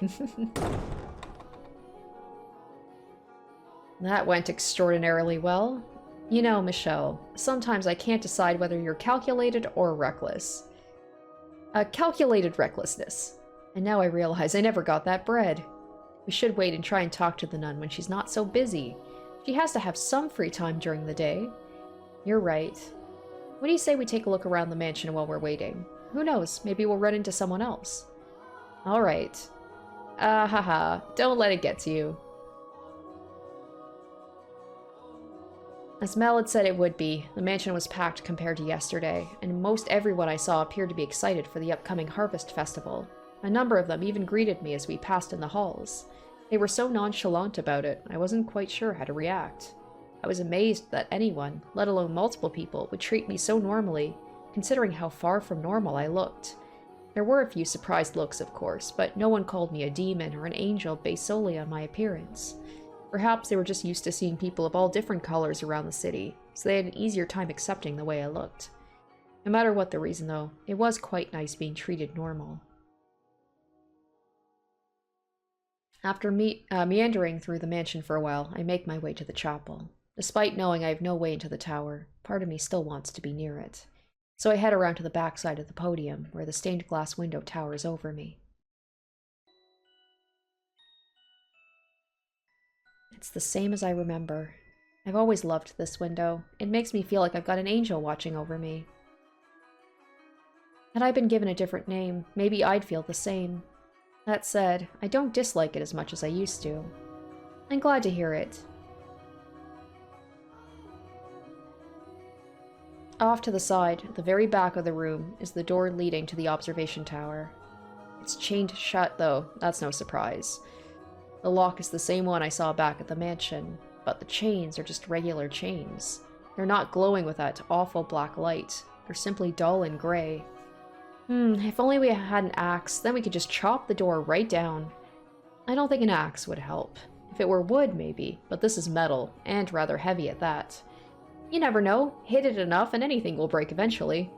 That went extraordinarily well. You know, Michel, sometimes I can't decide whether you're calculated or reckless. A calculated recklessness. And now I realize I never got that bread. We should wait and try and talk to the nun when she's not so busy. She has to have some free time during the day. You're right. What do you say we take a look around the mansion while we're waiting? Who knows, maybe we'll run into someone else. Alright. Haha, don't let it get to you. As Mel had said it would be, the mansion was packed compared to yesterday, and most everyone I saw appeared to be excited for the upcoming Harvest Festival. A number of them even greeted me as we passed in the halls. They were so nonchalant about it, I wasn't quite sure how to react. I was amazed that anyone, let alone multiple people, would treat me so normally, considering how far from normal I looked. There were a few surprised looks, of course, but no one called me a demon or an angel based solely on my appearance. Perhaps they were just used to seeing people of all different colors around the city, so they had an easier time accepting the way I looked. No matter what the reason, though, it was quite nice being treated normal. After meandering through the mansion for a while, I make my way to the chapel. Despite knowing I have no way into the tower, part of me still wants to be near it. So I head around to the back side of the podium, where the stained glass window towers over me. It's the same as I remember. I've always loved this window. It makes me feel like I've got an angel watching over me. Had I been given a different name, maybe I'd feel the same. That said, I don't dislike it as much as I used to. I'm glad to hear it. Off to the side, at the very back of the room, is the door leading to the observation tower. It's chained shut, though. That's no surprise. The lock is the same one I saw back at the mansion, but the chains are just regular chains. They're not glowing with that awful black light. They're simply dull and gray. If only we had an axe, then we could just chop the door right down. I don't think an axe would help. If it were wood, maybe, but this is metal, and rather heavy at that. You never know. Hit it enough and anything will break eventually.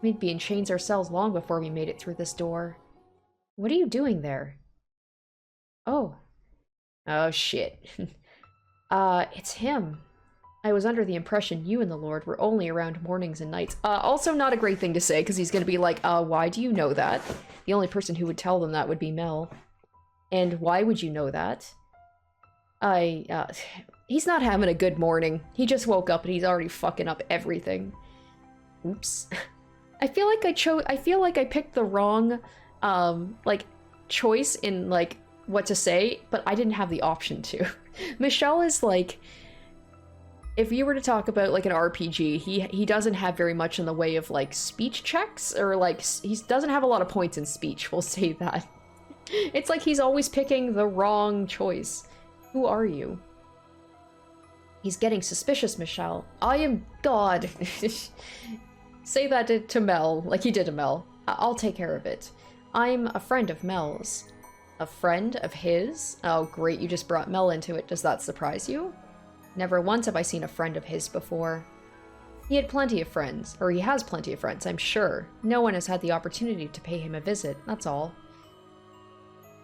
We'd be in chains ourselves long before we made it through this door. What are you doing there? Oh. Oh, shit. It's him. I was under the impression you and the Lord were only around mornings and nights. Also not a great thing to say, because he's going to be like, why do you know that? The only person who would tell them that would be Mel. And why would you know that? He's not having a good morning. He just woke up and he's already fucking up everything. Oops. I feel like I picked the wrong, choice in, what to say, but I didn't have the option to. Michel is, if you were to talk about, an RPG, he doesn't have very much in the way of, speech checks, or, he doesn't have a lot of points in speech, we'll say that. It's like he's always picking the wrong choice. Who are you? He's getting suspicious, Michel. I am God. Say that to Mel, like he did to Mel. I'll take care of it. I'm a friend of Mel's. A friend of his? Oh, great, you just brought Mel into it. Does that surprise you? Never once have I seen a friend of his before. He had plenty of friends, or he has plenty of friends, I'm sure. No one has had the opportunity to pay him a visit, that's all.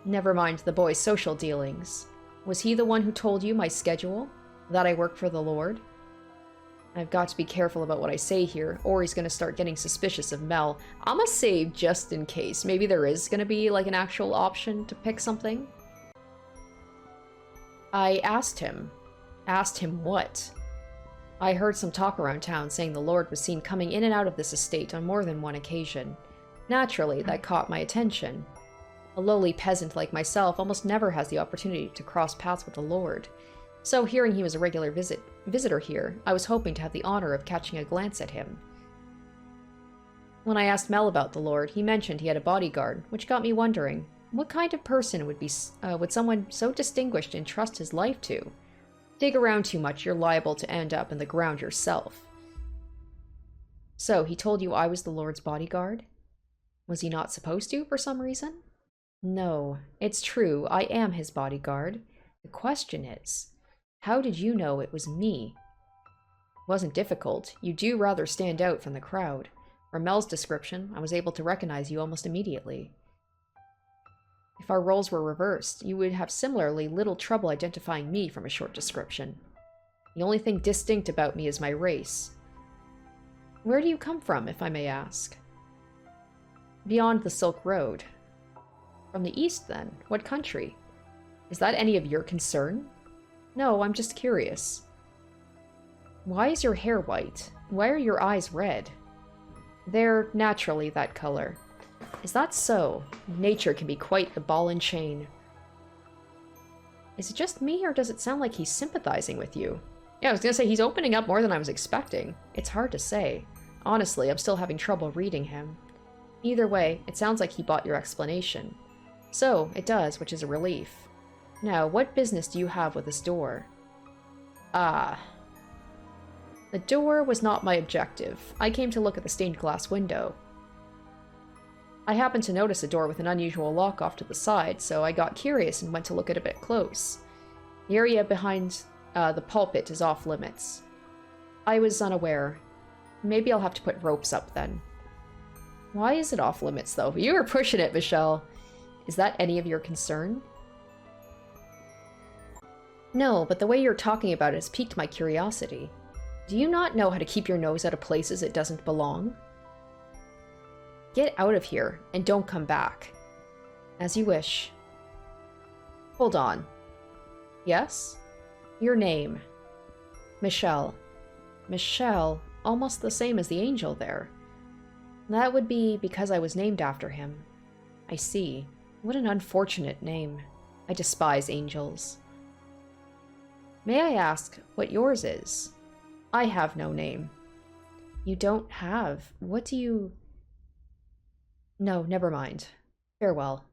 Never mind the boy's social dealings. Was he the one who told you my schedule? That I work for the Lord? I've got to be careful about what I say here, or he's going to start getting suspicious of Mel. I'm gonna save just in case. Maybe there is going to be, an actual option to pick something. I asked him. Asked him what? I heard some talk around town saying the Lord was seen coming in and out of this estate on more than one occasion. Naturally, that caught my attention. A lowly peasant like myself almost never has the opportunity to cross paths with the Lord. So, hearing he was a regular visitor here, I was hoping to have the honor of catching a glance at him. When I asked Mel about the Lord, he mentioned he had a bodyguard, which got me wondering, what kind of person would someone so distinguished entrust his life to? Dig around too much, you're liable to end up in the ground yourself. So, he told you I was the Lord's bodyguard? Was he not supposed to, for some reason? No, it's true, I am his bodyguard. The question is, how did you know it was me? It wasn't difficult. You do rather stand out from the crowd. From Mel's description, I was able to recognize you almost immediately. If our roles were reversed, you would have similarly little trouble identifying me from a short description. The only thing distinct about me is my race. Where do you come from, if I may ask? Beyond the Silk Road. From the east, then? What country? Is that any of your concern? No, I'm just curious. Why is your hair white? Why are your eyes red? They're naturally that color. Is that so? Nature can be quite the ball and chain. Is it just me, or does it sound like he's sympathizing with you? Yeah, I was gonna say, he's opening up more than I was expecting. It's hard to say. Honestly, I'm still having trouble reading him. Either way, it sounds like he bought your explanation. So, it does, which is a relief. Now, what business do you have with this door? Ah. The door was not my objective. I came to look at the stained glass window. I happened to notice a door with an unusual lock off to the side, so I got curious and went to look at it a bit close. The area behind the pulpit is off limits. I was unaware. Maybe I'll have to put ropes up then. Why is it off limits, though? You were pushing it, Michel. Is that any of your concern? No, but the way you're talking about it has piqued my curiosity. Do you not know how to keep your nose out of places it doesn't belong? Get out of here, and don't come back. As you wish. Hold on. Yes? Your name. Michel. Michel, almost the same as the angel there. That would be because I was named after him. I see. What an unfortunate name. I despise angels. May I ask what yours is? I have no name. You don't have? What do you... No, never mind. Farewell.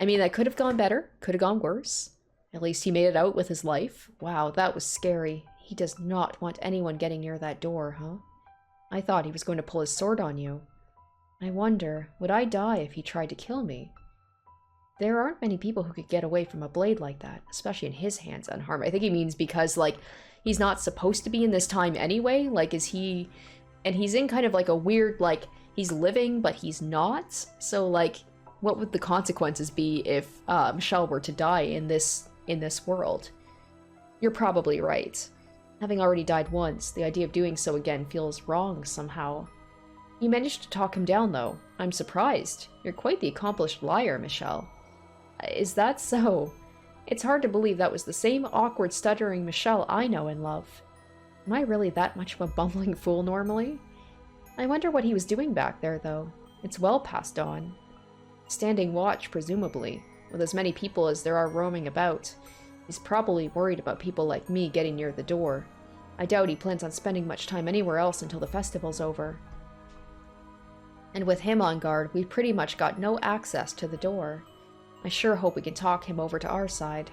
I mean, that could have gone better. Could have gone worse. At least he made it out with his life. Wow, that was scary. He does not want anyone getting near that door, huh? I thought he was going to pull his sword on you. I wonder, would I die if he tried to kill me? There aren't many people who could get away from a blade like that, especially in his hands unharmed. I think he means because, like, he's not supposed to be in this time anyway. Like, is he... And he's in kind of like a weird, like, he's living, but he's not. So, like, what would the consequences be if Michel were to die in this world? You're probably right. Having already died once, the idea of doing so again feels wrong somehow. You managed to talk him down, though. I'm surprised. You're quite the accomplished liar, Michel. Is that so? It's hard to believe that was the same awkward, stuttering Michel I know and love. Am I really that much of a bumbling fool normally? I wonder what he was doing back there, though. It's well past dawn. Standing watch, presumably, with as many people as there are roaming about. He's probably worried about people like me getting near the door. I doubt he plans on spending much time anywhere else until the festival's over. And with him on guard, we've pretty much got no access to the door. I sure hope we can talk him over to our side.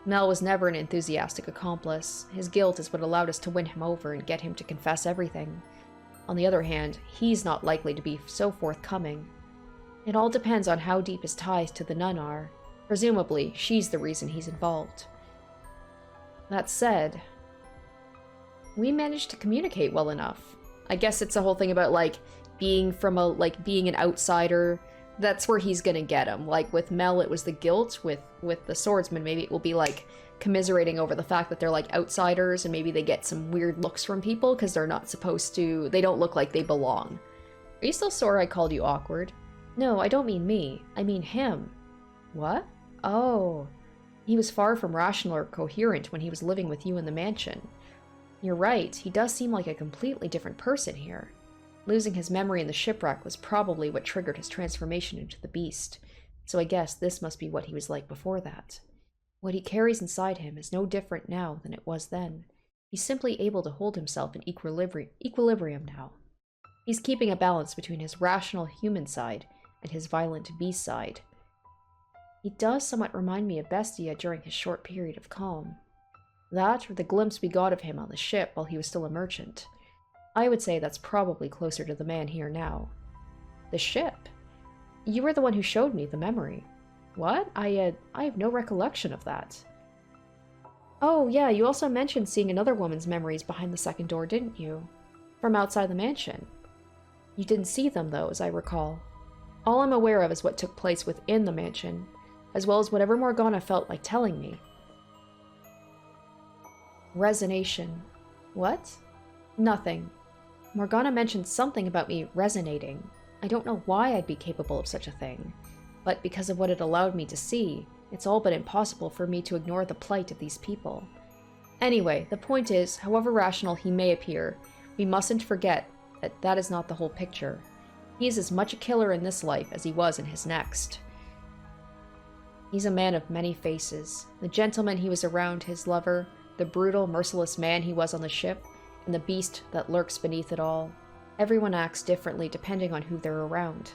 Mel was never an enthusiastic accomplice. His guilt is what allowed us to win him over and get him to confess everything. On the other hand, he's not likely to be so forthcoming. It all depends on how deep his ties to the nun are. Presumably, she's the reason he's involved. That said, we managed to communicate well enough. I guess it's a whole thing about, like, being an outsider. That's where he's gonna get him. Like, with Mel, it was the guilt. With the swordsman, maybe it will be, like, commiserating over the fact that they're, like, outsiders, and maybe they get some weird looks from people because they're not supposed to... They don't look like they belong. Are you still sore I called you awkward? No, I don't mean me. I mean him. What? Oh. He was far from rational or coherent when he was living with you in the mansion. You're right, he does seem like a completely different person here. Losing his memory in the shipwreck was probably what triggered his transformation into the beast, so I guess this must be what he was like before that. What he carries inside him is no different now than it was then. He's simply able to hold himself in equilibrium now. He's keeping a balance between his rational human side and his violent beast side. He does somewhat remind me of Bestia during his short period of calm. That, or the glimpse we got of him on the ship while he was still a merchant. I would say that's probably closer to the man here now. The ship? You were the one who showed me the memory. What? I have no recollection of that. Oh, yeah, you also mentioned seeing another woman's memories behind the second door, didn't you? From outside the mansion. You didn't see them, though, as I recall. All I'm aware of is what took place within the mansion, as well as whatever Morgana felt like telling me. Resonation. What? Nothing. Morgana mentioned something about me resonating. I don't know why I'd be capable of such a thing, but because of what it allowed me to see, it's all but impossible for me to ignore the plight of these people. Anyway, the point is, however rational he may appear, we mustn't forget that that is not the whole picture. He is as much a killer in this life as he was in his next. He's a man of many faces. The gentleman he was around his lover, the brutal, merciless man he was on the ship, and the beast that lurks beneath it all. Everyone acts differently depending on who they're around.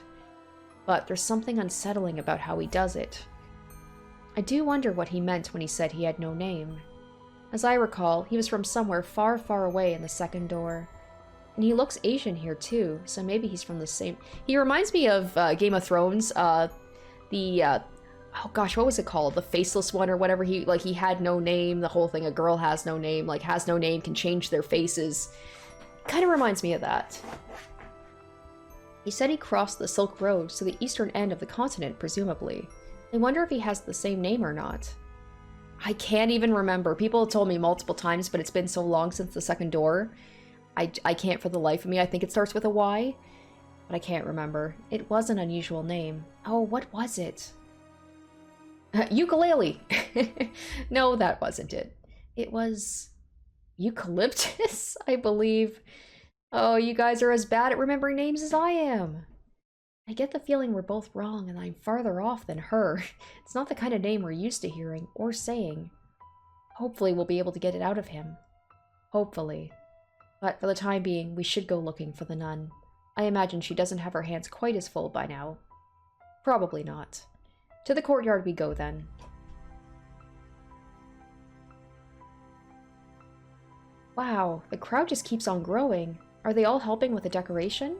But there's something unsettling about how he does it. I do wonder what he meant when he said he had no name. As I recall, he was from somewhere far, far away in the second door. And he looks Asian here too, so maybe he's from the same... He reminds me of Game of Thrones, Oh gosh, what was it called? The faceless one or whatever. He had no name, the whole thing. A girl has no name, like has no name, can change their faces. Kind of reminds me of that. He said he crossed the Silk Road to the eastern end of the continent, presumably. I wonder if he has the same name or not. I can't even remember. People have told me multiple times, but it's been so long since the second door. I can't for the life of me. I think it starts with a Y, but I can't remember. It was an unusual name. Oh, what was it? Ukulele! No, that wasn't it. It was... Eucalyptus, I believe. Oh, you guys are as bad at remembering names as I am. I get the feeling we're both wrong and I'm farther off than her. It's not the kind of name we're used to hearing or saying. Hopefully we'll be able to get it out of him. Hopefully. But for the time being, we should go looking for the nun. I imagine she doesn't have her hands quite as full by now. Probably not. To the courtyard we go then. Wow, the crowd just keeps on growing. Are they all helping with the decoration?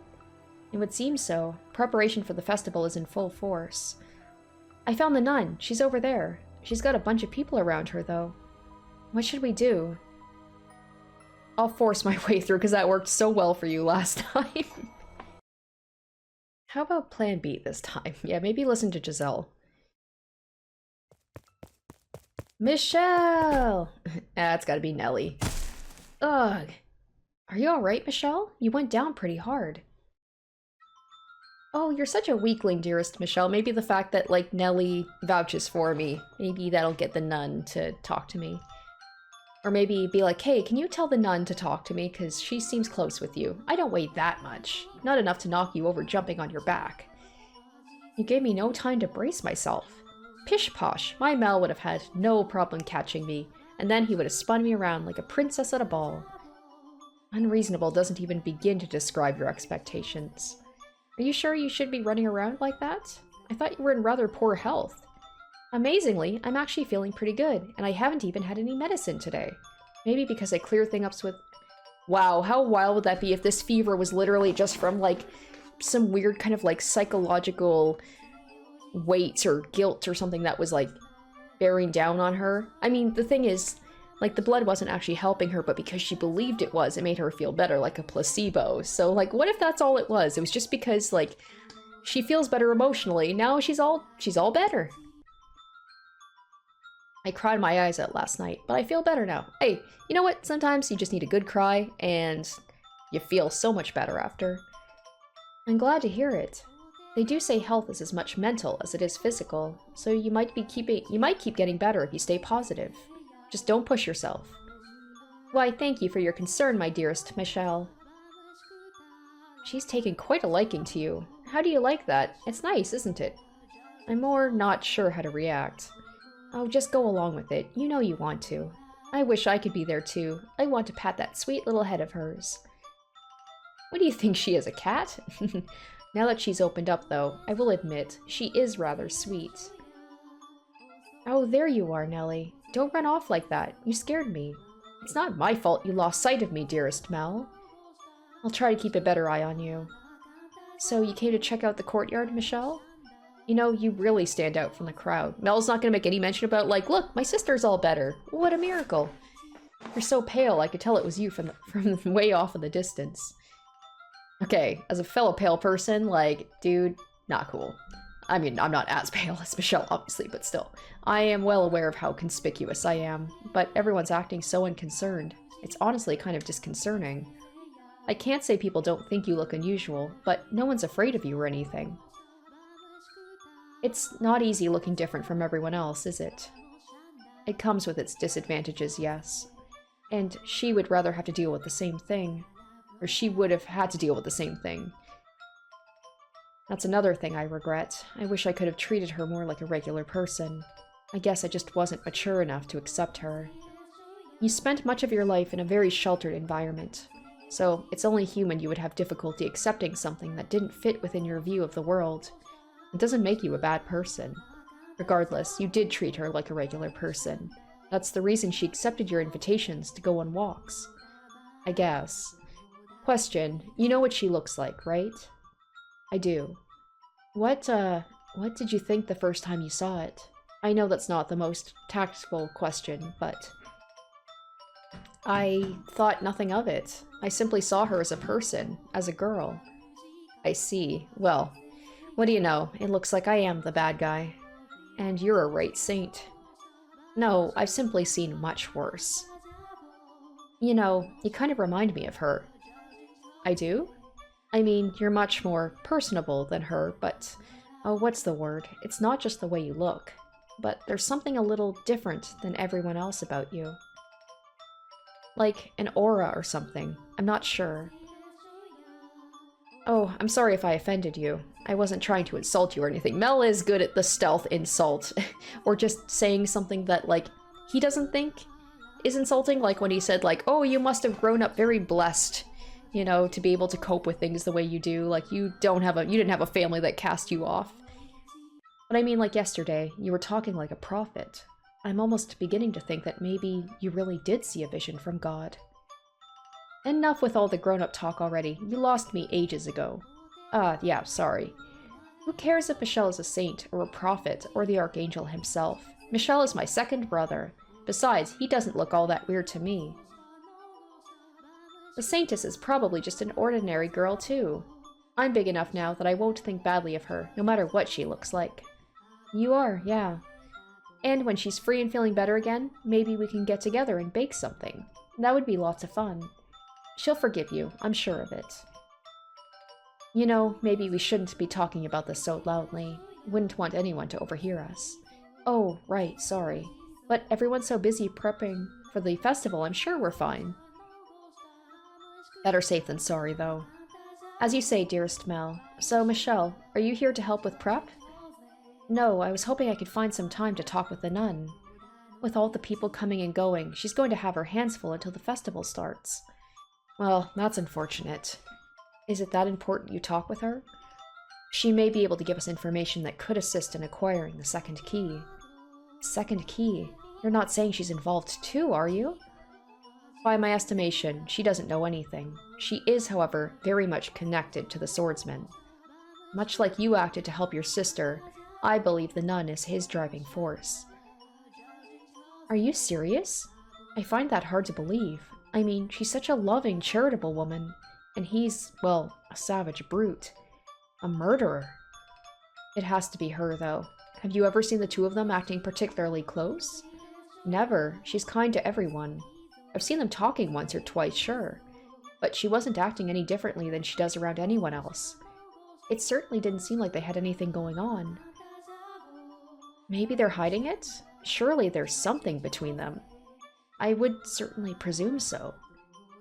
It would seem so. Preparation for the festival is in full force. I found the nun. She's over there. She's got a bunch of people around her, though. What should we do? I'll force my way through, because that worked so well for you last time. How about plan B this time? Yeah, maybe listen to Giselle. Michel! It's gotta be Nelly. Ugh. Are you alright, Michel? You went down pretty hard. Oh, you're such a weakling, dearest Michel. Maybe the fact that, like, Nelly vouches for me, maybe that'll get the nun to talk to me. Or maybe be like, hey, can you tell the nun to talk to me? Because she seems close with you. I don't weigh that much. Not enough to knock you over jumping on your back. You gave me no time to brace myself. Pish-posh, my Mel would have had no problem catching me, and then he would have spun me around like a princess at a ball. Unreasonable doesn't even begin to describe your expectations. Are you sure you should be running around like that? I thought you were in rather poor health. Amazingly, I'm actually feeling pretty good, and I haven't even had any medicine today. Maybe because I clear things up with... Wow, how wild would that be if this fever was literally just from, like, some weird kind of, like, psychological weight or guilt or something that was, like, bearing down on her? I mean, the thing is, like, the blood wasn't actually helping her, but because she believed it was, it made her feel better, like a placebo. So, like, what if that's all it was? It was just because, like, she feels better emotionally. Now she's all better. I cried my eyes out last night, but I feel better now. Hey, you know what? Sometimes you just need a good cry, and you feel so much better after. I'm glad to hear it. They do say health is as much mental as it is physical, so you might keep getting better if you stay positive. Just don't push yourself. Why, thank you for your concern, my dearest Michel. She's taken quite a liking to you. How do you like that? It's nice, isn't it? I'm more not sure how to react. Oh, just go along with it. You know you want to. I wish I could be there too. I want to pat that sweet little head of hers. What do you think she is, a cat? Now that she's opened up, though, I will admit, she is rather sweet. Oh, there you are, Nelly. Don't run off like that. You scared me. It's not my fault you lost sight of me, dearest Mel. I'll try to keep a better eye on you. So, you came to check out the courtyard, Michel? You know, you really stand out from the crowd. Mel's not gonna make any mention about, like, look, my sister's all better. What a miracle. You're so pale, I could tell it was you from way off in the distance. Okay, as a fellow pale person, like, dude, not cool. I mean, I'm not as pale as Michel, obviously, but still. I am well aware of how conspicuous I am, but everyone's acting so unconcerned. It's honestly kind of disconcerting. I can't say people don't think you look unusual, but no one's afraid of you or anything. It's not easy looking different from everyone else, is it? It comes with its disadvantages, yes. And she would rather have to deal with the same thing. Or she would have had to deal with the same thing. That's another thing I regret. I wish I could have treated her more like a regular person. I guess I just wasn't mature enough to accept her. You spent much of your life in a very sheltered environment, so it's only human you would have difficulty accepting something that didn't fit within your view of the world. It doesn't make you a bad person. Regardless, you did treat her like a regular person. That's the reason she accepted your invitations to go on walks. I guess. Question, you know what she looks like, right? I do. What What did you think the first time you saw it? I know that's not the most tactful question, but I thought nothing of it. I simply saw her as a person, as a girl. I see. Well, what do you know? It looks like I am the bad guy. And you're a right saint. No, I've simply seen much worse. You know, you kind of remind me of her. I do? I mean, you're much more personable than her, but... oh, what's the word? It's not just the way you look. But there's something a little different than everyone else about you. Like an aura or something. I'm not sure. Oh, I'm sorry if I offended you. I wasn't trying to insult you or anything. Mel is good at the stealth insult. Or just saying something that, like, he doesn't think is insulting. Like when he said, like, oh, you must have grown up very blessed, you know, to be able to cope with things the way you do. Like, you didn't have a family that cast you off. But I mean, like yesterday, you were talking like a prophet. I'm almost beginning to think that maybe you really did see a vision from God. Enough with all the grown-up talk already. You lost me ages ago. Yeah, sorry. Who cares if Michel is a saint, or a prophet, or the archangel himself? Michel is my second brother. Besides, he doesn't look all that weird to me. The saintess is probably just an ordinary girl, too. I'm big enough now that I won't think badly of her, no matter what she looks like. You are, yeah. And when she's free and feeling better again, maybe we can get together and bake something. That would be lots of fun. She'll forgive you, I'm sure of it. You know, maybe we shouldn't be talking about this so loudly. Wouldn't want anyone to overhear us. Oh, right, sorry. But everyone's so busy prepping for the festival, I'm sure we're fine. Better safe than sorry, though. As you say, dearest Mel. So, Michel, are you here to help with prep? No, I was hoping I could find some time to talk with the nun. With all the people coming and going, she's going to have her hands full until the festival starts. Well, that's unfortunate. Is it that important you talk with her? She may be able to give us information that could assist in acquiring the second key. Second key? You're not saying she's involved too, are you? By my estimation, she doesn't know anything. She is, however, very much connected to the swordsman. Much like you acted to help your sister, I believe the nun is his driving force. Are you serious? I find that hard to believe. I mean, she's such a loving, charitable woman, and he's, well, a savage brute. A murderer. It has to be her, though. Have you ever seen the two of them acting particularly close? Never. She's kind to everyone. I've seen them talking once or twice, sure. But she wasn't acting any differently than she does around anyone else. It certainly didn't seem like they had anything going on. Maybe they're hiding it? Surely there's something between them. I would certainly presume so.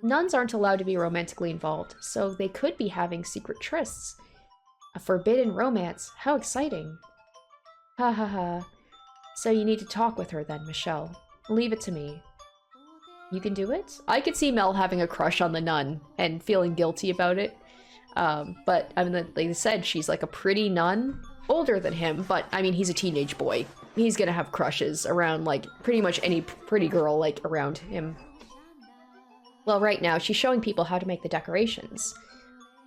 Nuns aren't allowed to be romantically involved, so they could be having secret trysts. A forbidden romance. How exciting. Ha ha ha. So you need to talk with her then, Michel. Leave it to me. You can do it? I could see Mel having a crush on the nun and feeling guilty about it. But, I mean, like I said, she's like a pretty nun. Older than him, but, I mean, he's a teenage boy. He's gonna have crushes around, like, pretty much any pretty girl, like, around him. Well, right now, she's showing people how to make the decorations.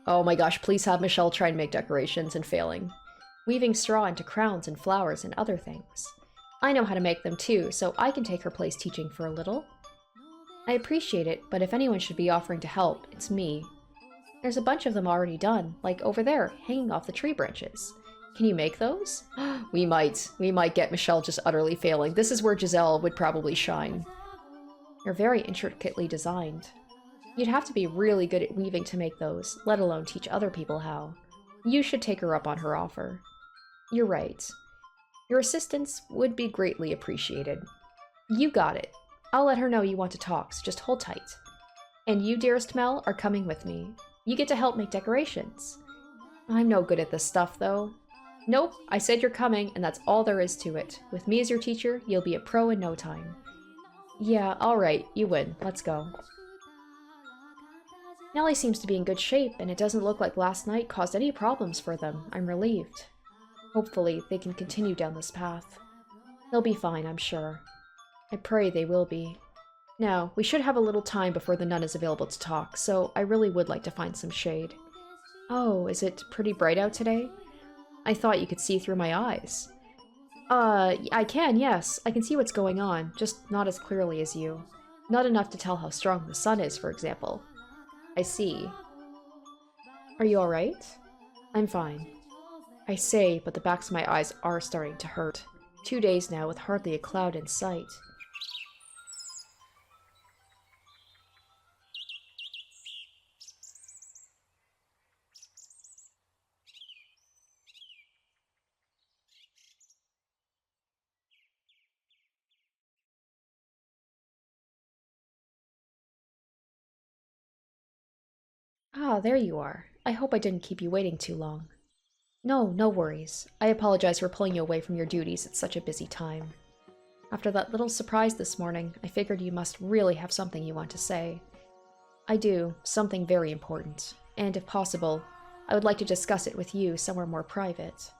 Oh my gosh, please have Michel try and make decorations and failing. Weaving straw into crowns and flowers and other things. I know how to make them too, so I can take her place teaching for a little. I appreciate it, but if anyone should be offering to help, it's me. There's a bunch of them already done, like over there, hanging off the tree branches. Can you make those? We might get Michel just utterly failing. This is where Giselle would probably shine. They're very intricately designed. You'd have to be really good at weaving to make those, let alone teach other people how. You should take her up on her offer. You're right. Your assistance would be greatly appreciated. You got it. I'll let her know you want to talk, so just hold tight. And you, dearest Mel, are coming with me. You get to help make decorations. I'm no good at this stuff, though. Nope, I said you're coming, and that's all there is to it. With me as your teacher, you'll be a pro in no time. Yeah, alright, you win. Let's go. Nelly seems to be in good shape, and it doesn't look like last night caused any problems for them. I'm relieved. Hopefully, they can continue down this path. They'll be fine, I'm sure. I pray they will be. Now, we should have a little time before the nun is available to talk, so I really would like to find some shade. Oh, is it pretty bright out today? I thought you could see through my eyes. I can, yes. I can see what's going on, just not as clearly as you. Not enough to tell how strong the sun is, for example. I see. Are you alright? I'm fine. I say, but the backs of my eyes are starting to hurt. 2 days now with hardly a cloud in sight. Ah, there you are. I hope I didn't keep you waiting too long. No, no worries. I apologize for pulling you away from your duties at such a busy time. After that little surprise this morning, I figured you must really have something you want to say. I do, something very important, and if possible, I would like to discuss it with you somewhere more private.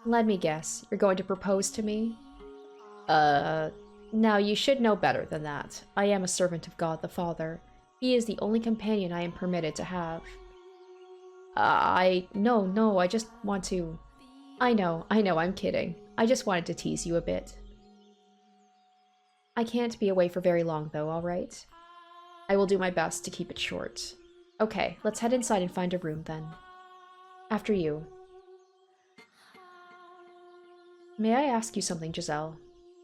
Let me guess, you're going to propose to me? Now you should know better than that. I am a servant of God the Father. He is the only companion I am permitted to have. No, I just want to... I know, I'm kidding. I just wanted to tease you a bit. I can't be away for very long though, alright? I will do my best to keep it short. Okay, let's head inside and find a room then. After you. May I ask you something, Giselle?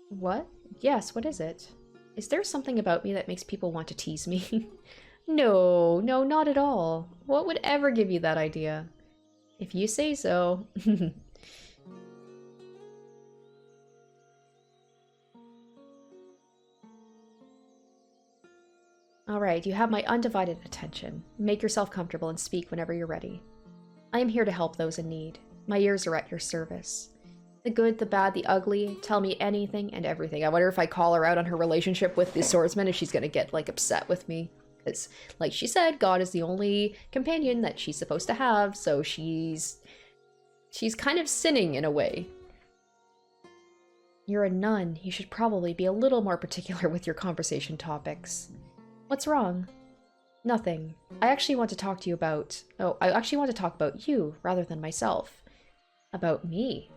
What? Yes, what is it? Is there something about me that makes people want to tease me? No, not at all. What would ever give you that idea? If you say so. Alright, you have my undivided attention. Make yourself comfortable and speak whenever you're ready. I am here to help those in need. My ears are at your service. The good, the bad, the ugly, tell me anything and everything. I wonder if I call her out on her relationship with the swordsman, if she's gonna get, like, upset with me. Because, like she said, God is the only companion that she's supposed to have, so she's kind of sinning in a way. You're a nun. You should probably be a little more particular with your conversation topics. What's wrong? Nothing. I actually want to talk to you about... Oh, I actually want to talk about you, rather than myself. About me?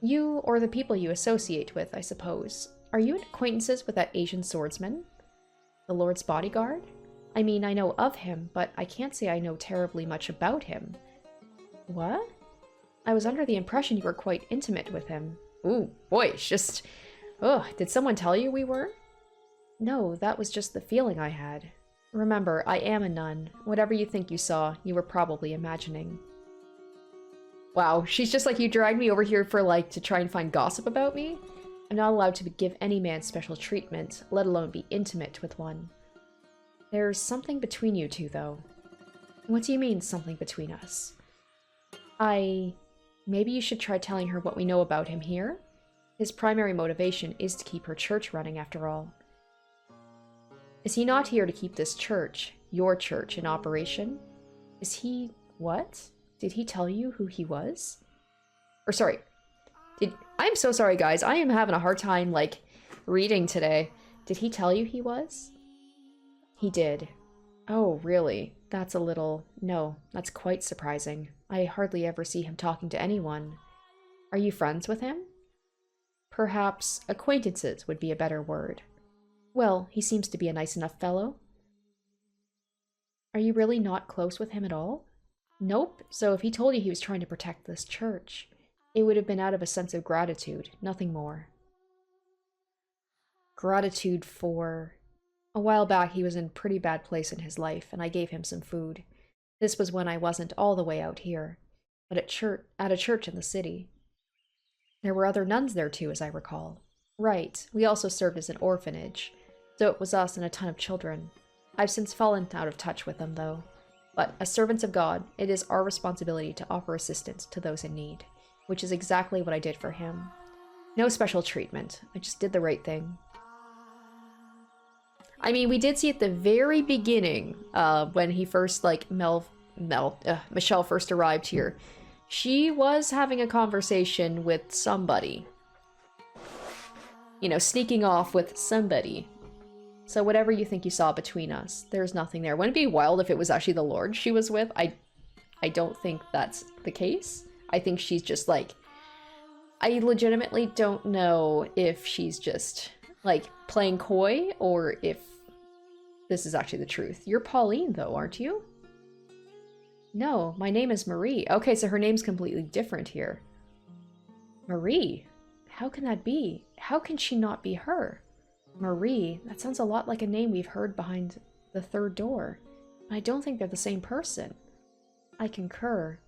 You, or the people you associate with, I suppose. Are you acquaintances with that Asian swordsman? The Lord's bodyguard? I mean, I know of him, but I can't say I know terribly much about him. What? I was under the impression you were quite intimate with him. Ooh, boy, it's just... Ugh, did someone tell you we were? No, that was just the feeling I had. Remember, I am a nun. Whatever you think you saw, you were probably imagining. Wow, she's just like, you dragged me over here for, like, to try and find gossip about me? I'm not allowed to give any man special treatment, let alone be intimate with one. There's something between you two, though. What do you mean, something between us? Maybe you should try telling her what we know about him here? His primary motivation is to keep her church running, after all. Is he not here to keep this church, your church, in operation? Is he... what? Did he tell you who he was? Or sorry, I'm so sorry, guys. I am having a hard time, like, reading today. Did he tell you he was? He did. Oh, really? That's a little... No, that's quite surprising. I hardly ever see him talking to anyone. Are you friends with him? Perhaps acquaintances would be a better word. Well, he seems to be a nice enough fellow. Are you really not close with him at all? Nope. So if he told you he was trying to protect this church, it would have been out of a sense of gratitude, nothing more. Gratitude for... A while back he was in a pretty bad place in his life, and I gave him some food. This was when I wasn't all the way out here, but at a church in the city. There were other nuns there too, as I recall. Right, we also served as an orphanage, so it was us and a ton of children. I've since fallen out of touch with them, though. But as servants of God, it is our responsibility to offer assistance to those in need, which is exactly what I did for him. No special treatment, I just did the right thing. I mean, we did see at the very beginning, when he first, like, Michel first arrived here, she was having a conversation with somebody. You know, sneaking off with somebody. So whatever you think you saw between us, there's nothing there. Wouldn't it be wild if it was actually the Lord she was with? I don't think that's the case. I think she's just like, I legitimately don't know if she's just like playing coy or if this is actually the truth. You're Pauline though, aren't you? No, my name is Marie. Okay, so her name's completely different here. Marie? How can that be? How can she not be her? Marie, that sounds a lot like a name we've heard behind the third door. I don't think they're the same person. I concur.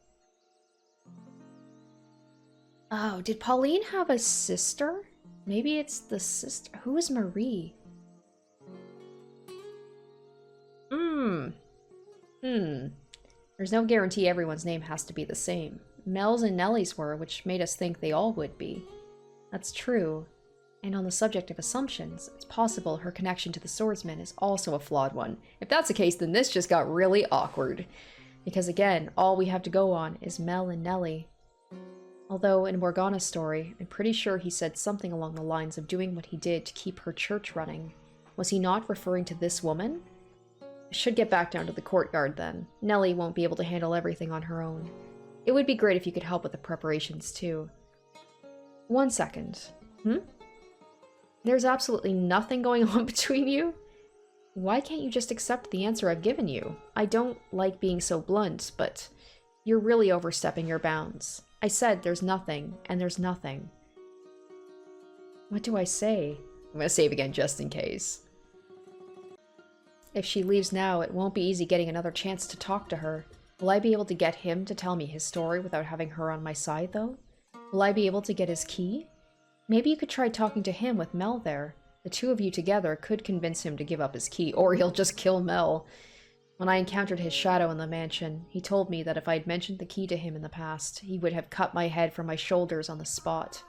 Oh, did Pauline have a sister? Maybe it's the sister. Who is Marie? There's no guarantee everyone's name has to be the same. Mel's and Nelly's were, which made us think they all would be. That's true. And on the subject of assumptions, it's possible her connection to the swordsman is also a flawed one. If that's the case, then this just got really awkward. Because again, all we have to go on is Mel and Nelly. Although in Morgana's story, I'm pretty sure he said something along the lines of doing what he did to keep her church running. Was he not referring to this woman? I should get back down to the courtyard then. Nelly won't be able to handle everything on her own. It would be great if you could help with the preparations too. 1 second. There's absolutely nothing going on between you? Why can't you just accept the answer I've given you? I don't like being so blunt, but you're really overstepping your bounds. I said there's nothing, and there's nothing. What do I say? I'm gonna save again just in case. If she leaves now, it won't be easy getting another chance to talk to her. Will I be able to get him to tell me his story without having her on my side, though? Will I be able to get his key? Maybe you could try talking to him with Mel there. The two of you together could convince him to give up his key, or he'll just kill Mel. When I encountered his shadow in the mansion, he told me that if I had mentioned the key to him in the past, he would have cut my head from my shoulders on the spot.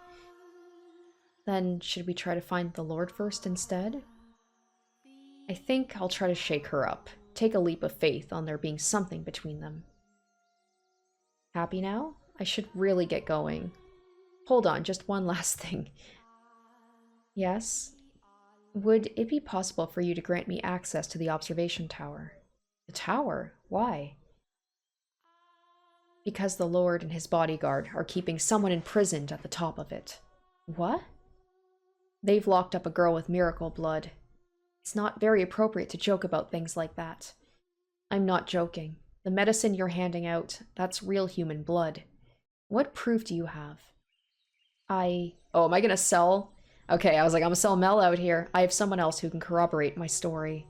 Then, should we try to find the Lord first instead? I think I'll try to shake her up. Take a leap of faith on there being something between them. Happy now? I should really get going. Hold on, just one last thing. Yes? Would it be possible for you to grant me access to the observation tower? The tower? Why? Because the Lord and his bodyguard are keeping someone imprisoned at the top of it. What? They've locked up a girl with miracle blood. It's not very appropriate to joke about things like that. I'm not joking. The medicine you're handing out, that's real human blood. What proof do you have? Oh, am I gonna sell? Okay, I was like, I'm gonna sell Mel out here. I have someone else who can corroborate my story.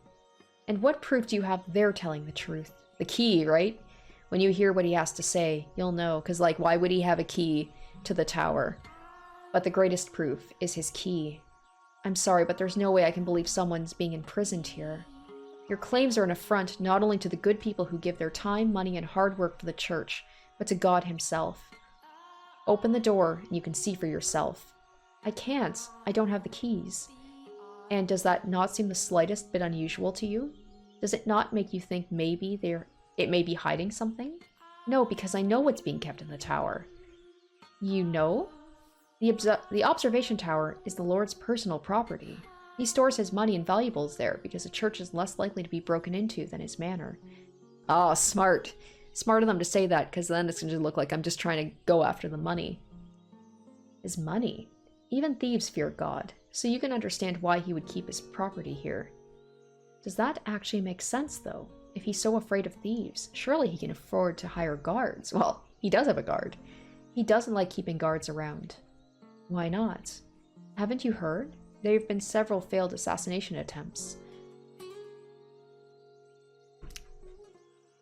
And what proof do you have they're telling the truth? The key, right? When you hear what he has to say, you'll know, because, like, why would he have a key to the tower? But the greatest proof is his key. I'm sorry, but there's no way I can believe someone's being imprisoned here. Your claims are an affront not only to the good people who give their time, money, and hard work for the church, but to God himself. Open the door, and you can see for yourself. I can't. I don't have the keys. And does that not seem the slightest bit unusual to you? Does it not make you think maybe it may be hiding something? No, because I know what's being kept in the tower. You know? The observation tower is the Lord's personal property. He stores his money and valuables there because the church is less likely to be broken into than his manor. Ah, smart. Smart of them to say that, because then it's going to look like I'm just trying to go after the money. His money? Even thieves fear God, so you can understand why he would keep his property here. Does that actually make sense, though? If he's so afraid of thieves, surely he can afford to hire guards. Well, he does have a guard. He doesn't like keeping guards around. Why not? Haven't you heard? There have been several failed assassination attempts.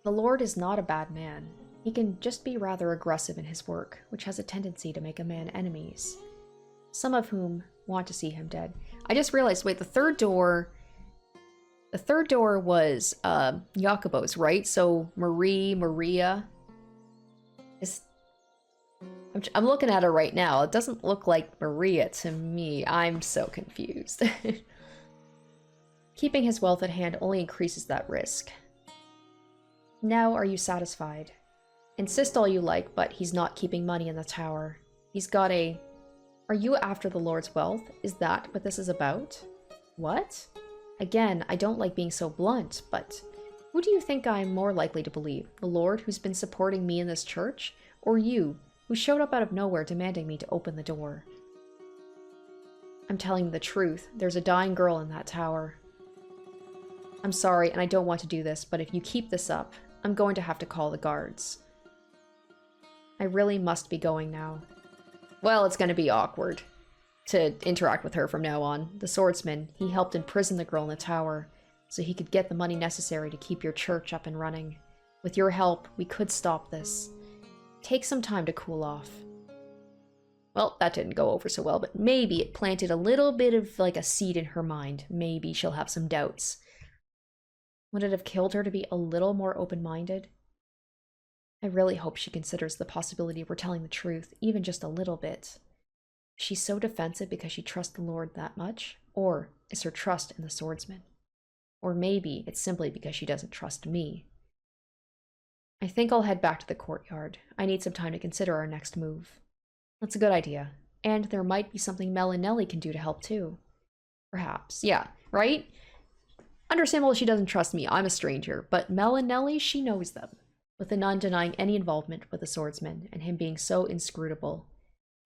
The Lord is not a bad man. He can just be rather aggressive in his work, which has a tendency to make a man enemies. Some of whom want to see him dead. I just realized, wait, the third door was Jacobo's, right? So Maria is... I'm looking at her right now. It doesn't look like Maria to me. I'm so confused. Keeping his wealth at hand only increases that risk. Now are you satisfied? Insist all you like, but he's not keeping money in the tower. He's got a... Are you after the Lord's wealth? Is that what this is about? What? Again, I don't like being so blunt, but... Who do you think I'm more likely to believe? The Lord who's been supporting me in this church? Or you, who showed up out of nowhere demanding me to open the door. I'm telling you the truth. There's a dying girl in that tower. I'm sorry, and I don't want to do this, but if you keep this up, I'm going to have to call the guards. I really must be going now. Well, it's going to be awkward to interact with her from now on. The swordsman, he helped imprison the girl in the tower, so he could get the money necessary to keep your church up and running. With your help, we could stop this. Take some time to cool off. Well, that didn't go over so well, but maybe it planted a little bit of, like, a seed in her mind. Maybe she'll have some doubts. Would it have killed her to be a little more open-minded? I really hope she considers the possibility of we're telling the truth, even just a little bit. Is she so defensive because she trusts the Lord that much? Or is her trust in the swordsman? Or maybe it's simply because she doesn't trust me. I think I'll head back to the courtyard. I need some time to consider our next move. That's a good idea. And there might be something Mel and Nelly can do to help too. Perhaps. Yeah, right? Understandable she doesn't trust me. I'm a stranger. But Mel and Nelly, she knows them. With the nun denying any involvement with the swordsman and him being so inscrutable,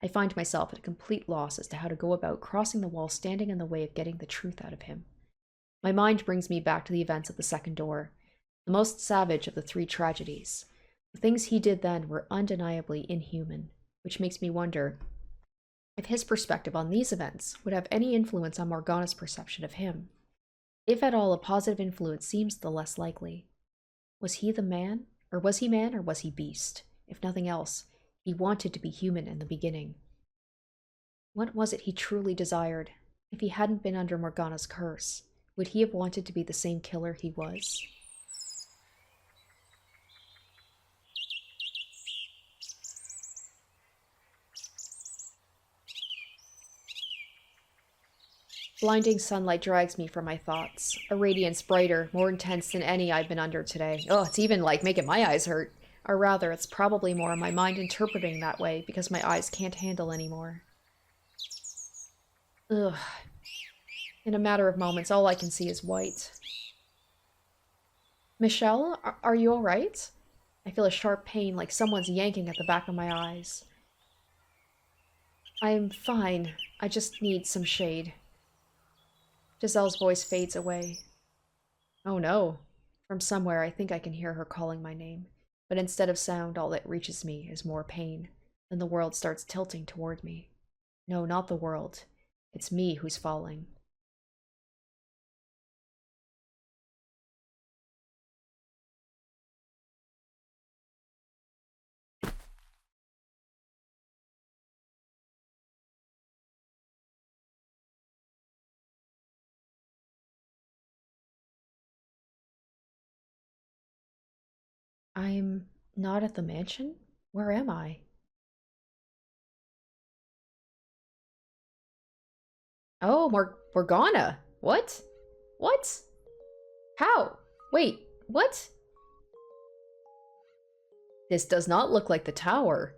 I find myself at a complete loss as to how to go about crossing the wall standing in the way of getting the truth out of him. My mind brings me back to the events at the second door, the most savage of the three tragedies. The things he did then were undeniably inhuman, which makes me wonder if his perspective on these events would have any influence on Morgana's perception of him. If at all, a positive influence seems the less likely. Was he the man? Or was he man, or was he beast? If nothing else, he wanted to be human in the beginning. What was it he truly desired? If he hadn't been under Morgana's curse, would he have wanted to be the same killer he was? Blinding sunlight drags me from my thoughts, a radiance brighter, more intense than any I've been under today. Oh, it's even like making my eyes hurt. Or rather, it's probably more my mind interpreting that way because my eyes can't handle anymore. Ugh. In a matter of moments, all I can see is white. Michel, are you alright? I feel a sharp pain like someone's yanking at the back of my eyes. I'm fine. I just need some shade. Giselle's voice fades away. Oh no. From somewhere, I think I can hear her calling my name. But instead of sound, all that reaches me is more pain. Then the world starts tilting toward me. No, not the world. It's me who's falling. I'm not at the mansion? Where am I? Oh, Morgana! What? What? How? Wait, what? This does not look like the tower.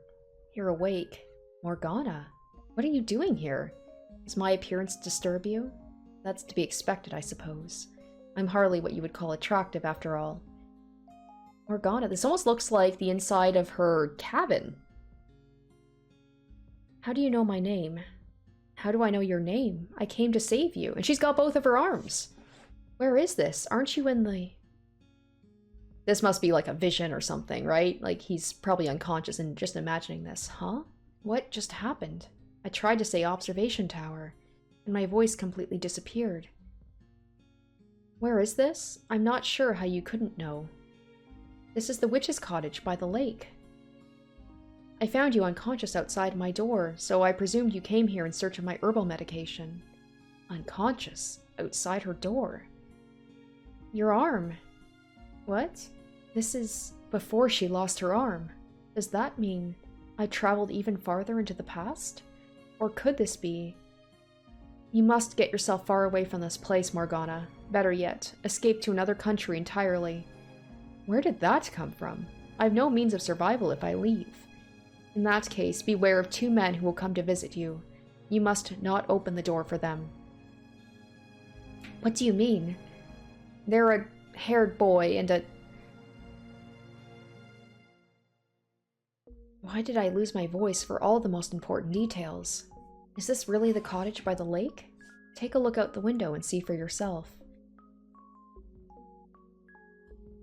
You're awake. Morgana, what are you doing here? Does my appearance disturb you? That's to be expected, I suppose. I'm hardly what you would call attractive, after all. Morgana, this almost looks like the inside of her cabin. How do you know my name? How do I know your name? I came to save you. And she's got both of her arms. Where is this? Aren't you in the... This must be like a vision or something, right? Like he's probably unconscious and just imagining this. Huh? What just happened? I tried to say observation tower, and my voice completely disappeared. Where is this? I'm not sure how you couldn't know. This is the witch's cottage by the lake. I found you unconscious outside my door, so I presumed you came here in search of my herbal medication. Unconscious? Outside her door? Your arm. What? This is before she lost her arm. Does that mean I traveled even farther into the past? Or could this be... You must get yourself far away from this place, Morgana. Better yet, escape to another country entirely. Where did that come from? I have no means of survival if I leave. In that case, beware of two men who will come to visit you. You must not open the door for them. What do you mean? They're a haired boy and a... Why did I lose my voice for all the most important details? Is this really the cottage by the lake? Take a look out the window and see for yourself.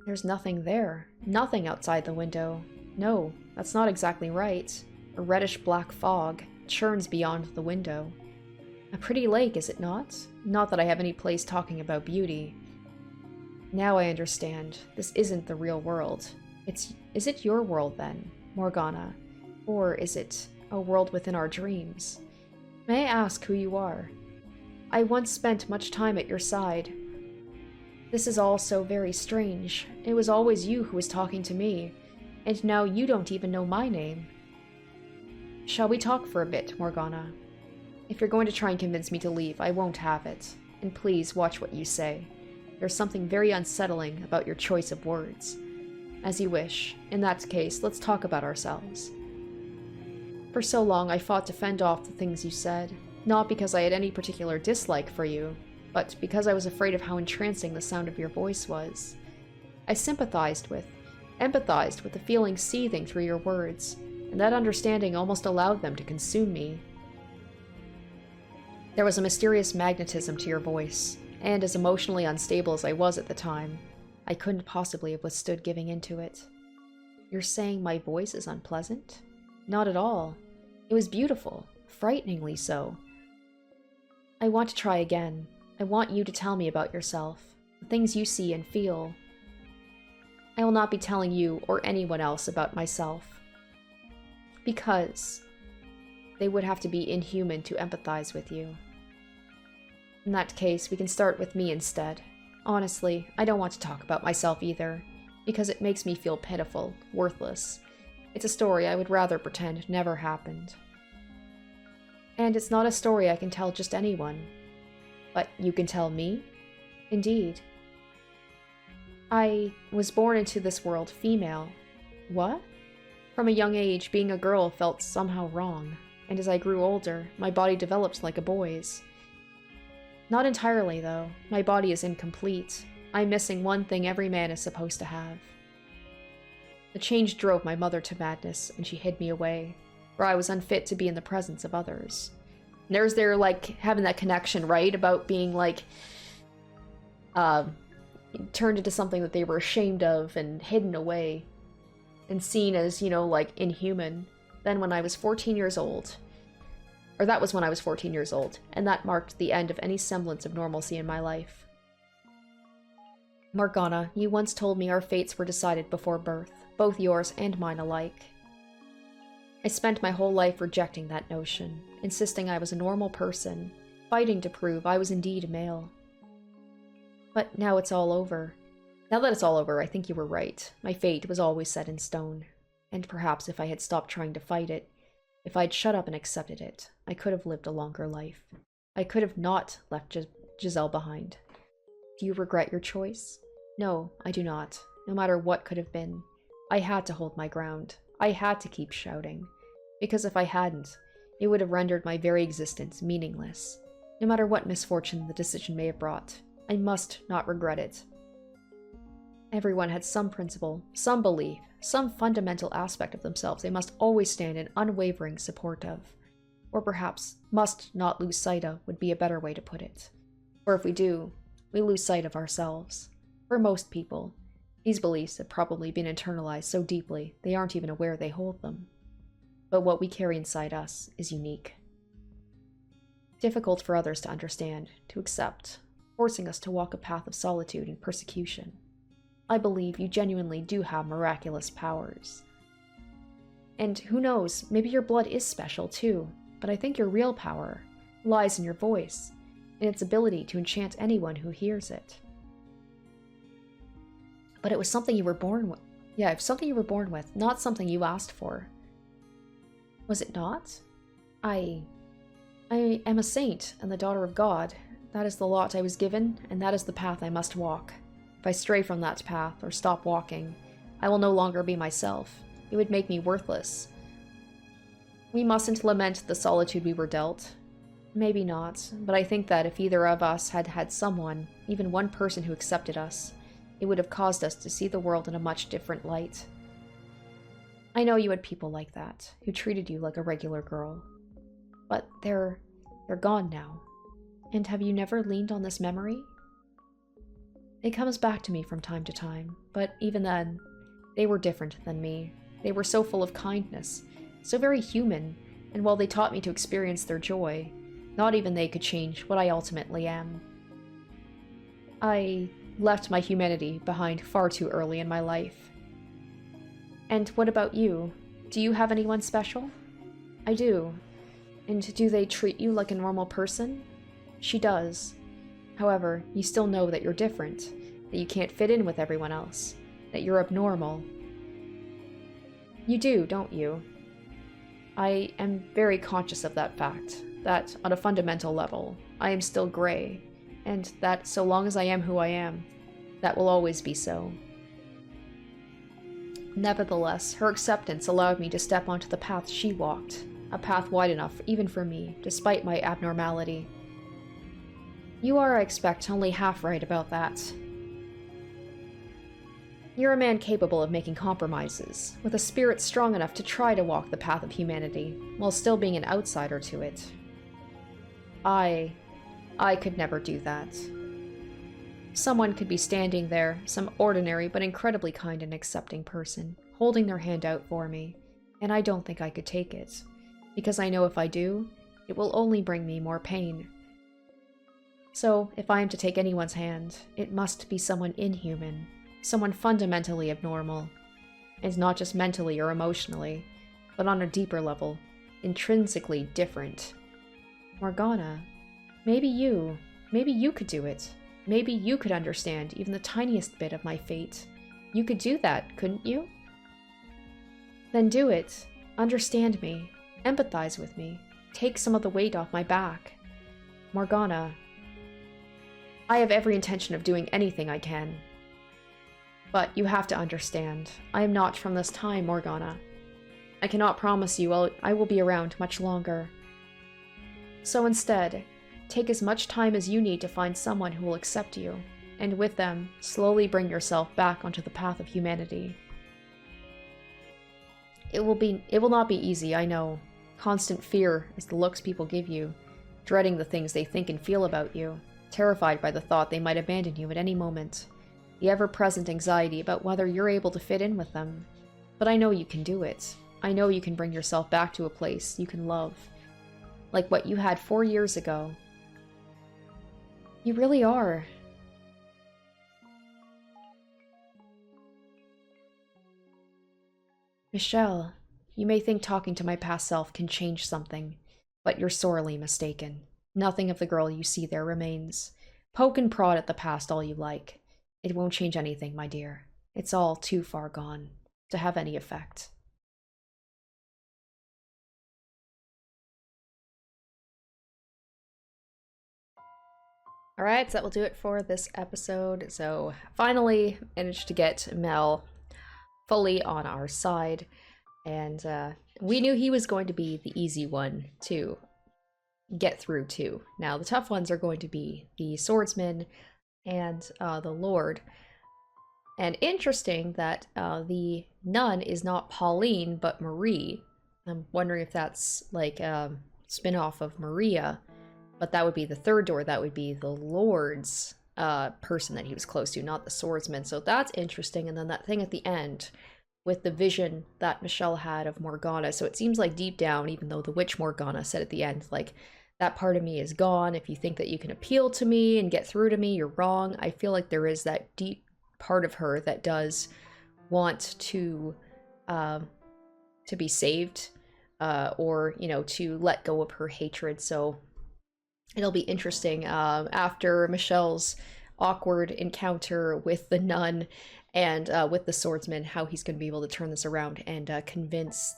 There's nothing there. Nothing outside the window. No, that's not exactly right. A reddish-black fog churns beyond the window. A pretty lake, is it not? Not that I have any place talking about beauty. Now I understand. This isn't the real world. Is it your world, then, Morgana? Or is it a world within our dreams? May I ask who you are? I once spent much time at your side. This is all so very strange. It was always you who was talking to me, and now you don't even know my name. Shall we talk for a bit, Morgana? If you're going to try and convince me to leave, I won't have it. And please watch what you say. There's something very unsettling about your choice of words. As you wish. In that case, let's talk about ourselves. For so long, I fought to fend off the things you said, not because I had any particular dislike for you, but because I was afraid of how entrancing the sound of your voice was. I empathized with the feeling seething through your words, and that understanding almost allowed them to consume me. There was a mysterious magnetism to your voice, and as emotionally unstable as I was at the time, I couldn't possibly have withstood giving into it. You're saying my voice is unpleasant? Not at all. It was beautiful, frighteningly so. I want to try again. I want you to tell me about yourself, the things you see and feel. I will not be telling you or anyone else about myself, because they would have to be inhuman to empathize with you. In that case, we can start with me instead. Honestly, I don't want to talk about myself either, because it makes me feel pitiful, worthless. It's a story I would rather pretend never happened. And it's not a story I can tell just anyone. But you can tell me? Indeed. I was born into this world female. What? From a young age, being a girl felt somehow wrong, and as I grew older, my body developed like a boy's. Not entirely, though. My body is incomplete. I'm missing one thing every man is supposed to have. The change drove my mother to madness, and she hid me away, for I was unfit to be in the presence of others. And there's their, like, having that connection, right? About being, like, turned into something that they were ashamed of and hidden away and seen as, you know, like, inhuman. Then when I was 14 years old, or that was when I was 14 years old, and that marked the end of any semblance of normalcy in my life. Morgana, you once told me our fates were decided before birth, both yours and mine alike. I spent my whole life rejecting that notion, insisting I was a normal person, fighting to prove I was indeed male. But now it's all over. Now that it's all over, I think you were right. My fate was always set in stone, and perhaps if I had stopped trying to fight it, if I'd shut up and accepted it, I could have lived a longer life. I could have not left Giselle behind. Do you regret your choice? No, I do not. No matter what could have been. I had to hold my ground. I had to keep shouting. Because if I hadn't, it would have rendered my very existence meaningless. No matter what misfortune the decision may have brought, I must not regret it. Everyone had some principle, some belief, some fundamental aspect of themselves they must always stand in unwavering support of. Or perhaps, must not lose sight of would be a better way to put it. Or if we do, we lose sight of ourselves. For most people, these beliefs have probably been internalized so deeply they aren't even aware they hold them. But what we carry inside us is unique. Difficult for others to understand, to accept, forcing us to walk a path of solitude and persecution. I believe you genuinely do have miraculous powers. And who knows, maybe your blood is special too, but I think your real power lies in your voice, in its ability to enchant anyone who hears it. But it was something you were born with. Yeah, it was something you were born with, not something you asked for. Was it not? I am a saint and the daughter of God. That is the lot I was given, and that is the path I must walk. If I stray from that path or stop walking, I will no longer be myself. It would make me worthless. We mustn't lament the solitude we were dealt. Maybe not, but I think that if either of us had had someone, even one person who accepted us, it would have caused us to see the world in a much different light. I know you had people like that, who treated you like a regular girl. But they're gone now. And have you never leaned on this memory? It comes back to me from time to time, but even then, they were different than me. They were so full of kindness, so very human, and while they taught me to experience their joy, not even they could change what I ultimately am. I left my humanity behind far too early in my life. And what about you? Do you have anyone special? I do. And do they treat you like a normal person? She does. However, you still know that you're different, that you can't fit in with everyone else, that you're abnormal. You do, don't you? I am very conscious of that fact, that on a fundamental level, I am still gray, and that so long as I am who I am, that will always be so. Nevertheless, her acceptance allowed me to step onto the path she walked, a path wide enough even for me, despite my abnormality. You are, I expect, only half right about that. You're a man capable of making compromises, with a spirit strong enough to try to walk the path of humanity, while still being an outsider to it. I could never do that. Someone could be standing there, some ordinary but incredibly kind and accepting person, holding their hand out for me, and I don't think I could take it, because I know if I do, it will only bring me more pain. So, if I am to take anyone's hand, it must be someone inhuman, someone fundamentally abnormal, and not just mentally or emotionally, but on a deeper level, intrinsically different. Morgana, maybe you could do it. Maybe you could understand even the tiniest bit of my fate. You could do that, couldn't you? Then do it. Understand me. Empathize with me. Take some of the weight off my back. Morgana, I have every intention of doing anything I can. But you have to understand, I am not from this time, Morgana. I cannot promise you I will be around much longer. So instead, take as much time as you need to find someone who will accept you, and with them, slowly bring yourself back onto the path of humanity. It will not be easy, I know. Constant fear is the looks people give you, dreading the things they think and feel about you, terrified by the thought they might abandon you at any moment, the ever-present anxiety about whether you're able to fit in with them. But I know you can do it. I know you can bring yourself back to a place you can love, like what you had 4 years ago. You really are. Michel, you may think talking to my past self can change something, but you're sorely mistaken. Nothing of the girl you see there remains. Poke and prod at the past all you like. It won't change anything, my dear. It's all too far gone to have any effect. Alright, so that will do it for this episode. So, finally managed to get Mel fully on our side, and we knew he was going to be the easy one to get through to. Now, the tough ones are going to be the swordsman and the lord. And interesting that the nun is not Pauline, but Marie. I'm wondering if that's like a spin-off of Maria. But that would be the third door. That would be the Lord's person that he was close to, not the swordsman. So that's interesting. And then that thing at the end with the vision that Michel had of Morgana. So it seems like deep down, even though the witch Morgana said at the end, like, that part of me is gone. If you think that you can appeal to me and get through to me, you're wrong. I feel like there is that deep part of her that does want to be saved, or, you know, to let go of her hatred. So it'll be interesting after Michel's awkward encounter with the nun and with the swordsman, how he's going to be able to turn this around and convince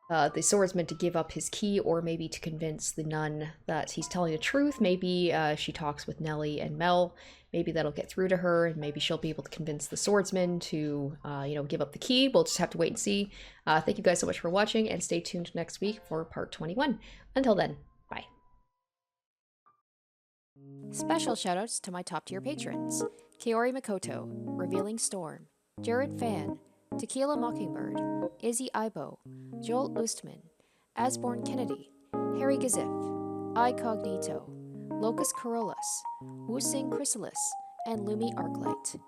the swordsman to give up his key, or maybe to convince the nun that he's telling the truth. Maybe she talks with Nelly and Mel. Maybe that'll get through to her, and maybe she'll be able to convince the swordsman to, you know, give up the key. We'll just have to wait and see. Thank you guys so much for watching, and stay tuned next week for part 21. Until then, bye. Special shoutouts to my top tier patrons: Kaori Makoto, Revealing Storm, Jared Fan, Tequila Mockingbird, Izzy Ibo, Joel Oostman, Asborn Kennedy, Harry Gazif, I Cognito, Locus Corollas, Wu Sing Chrysalis, and Lumi Arclight.